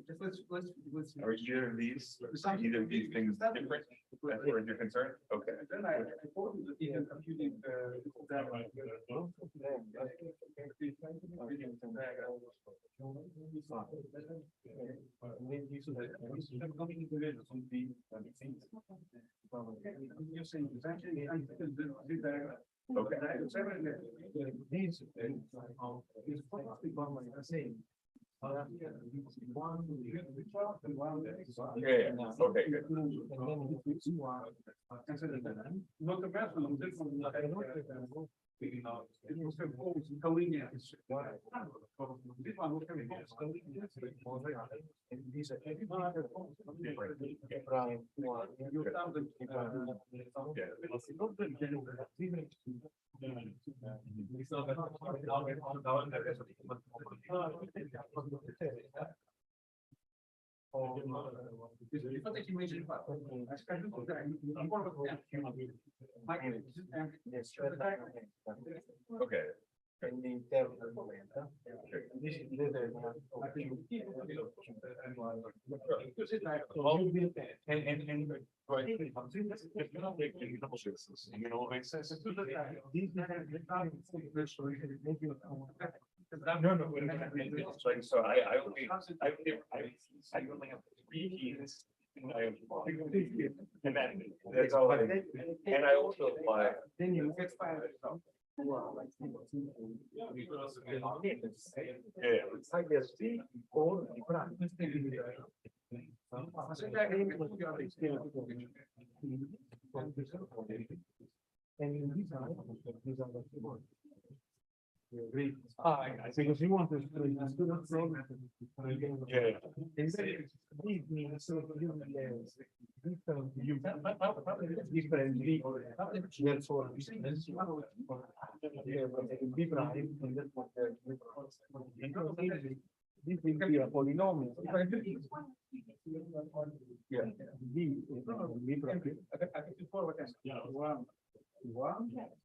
Speaker 4: Just let's.
Speaker 8: Are either of these things different as far as you're concerned? Okay.
Speaker 4: Then I told you that even computing, you're saying exactly,
Speaker 8: Okay.
Speaker 4: These is probably the same.
Speaker 8: Yeah, okay, good.
Speaker 4: Not the best one, this one. It was always collinear. This one was coming. And these are prime one. You found them.
Speaker 8: Okay. So I only have 3 keys. I have and that's all and I also apply.
Speaker 4: Then you get five. Because you want to. This will be a polynomial.
Speaker 8: Yeah.
Speaker 4: B.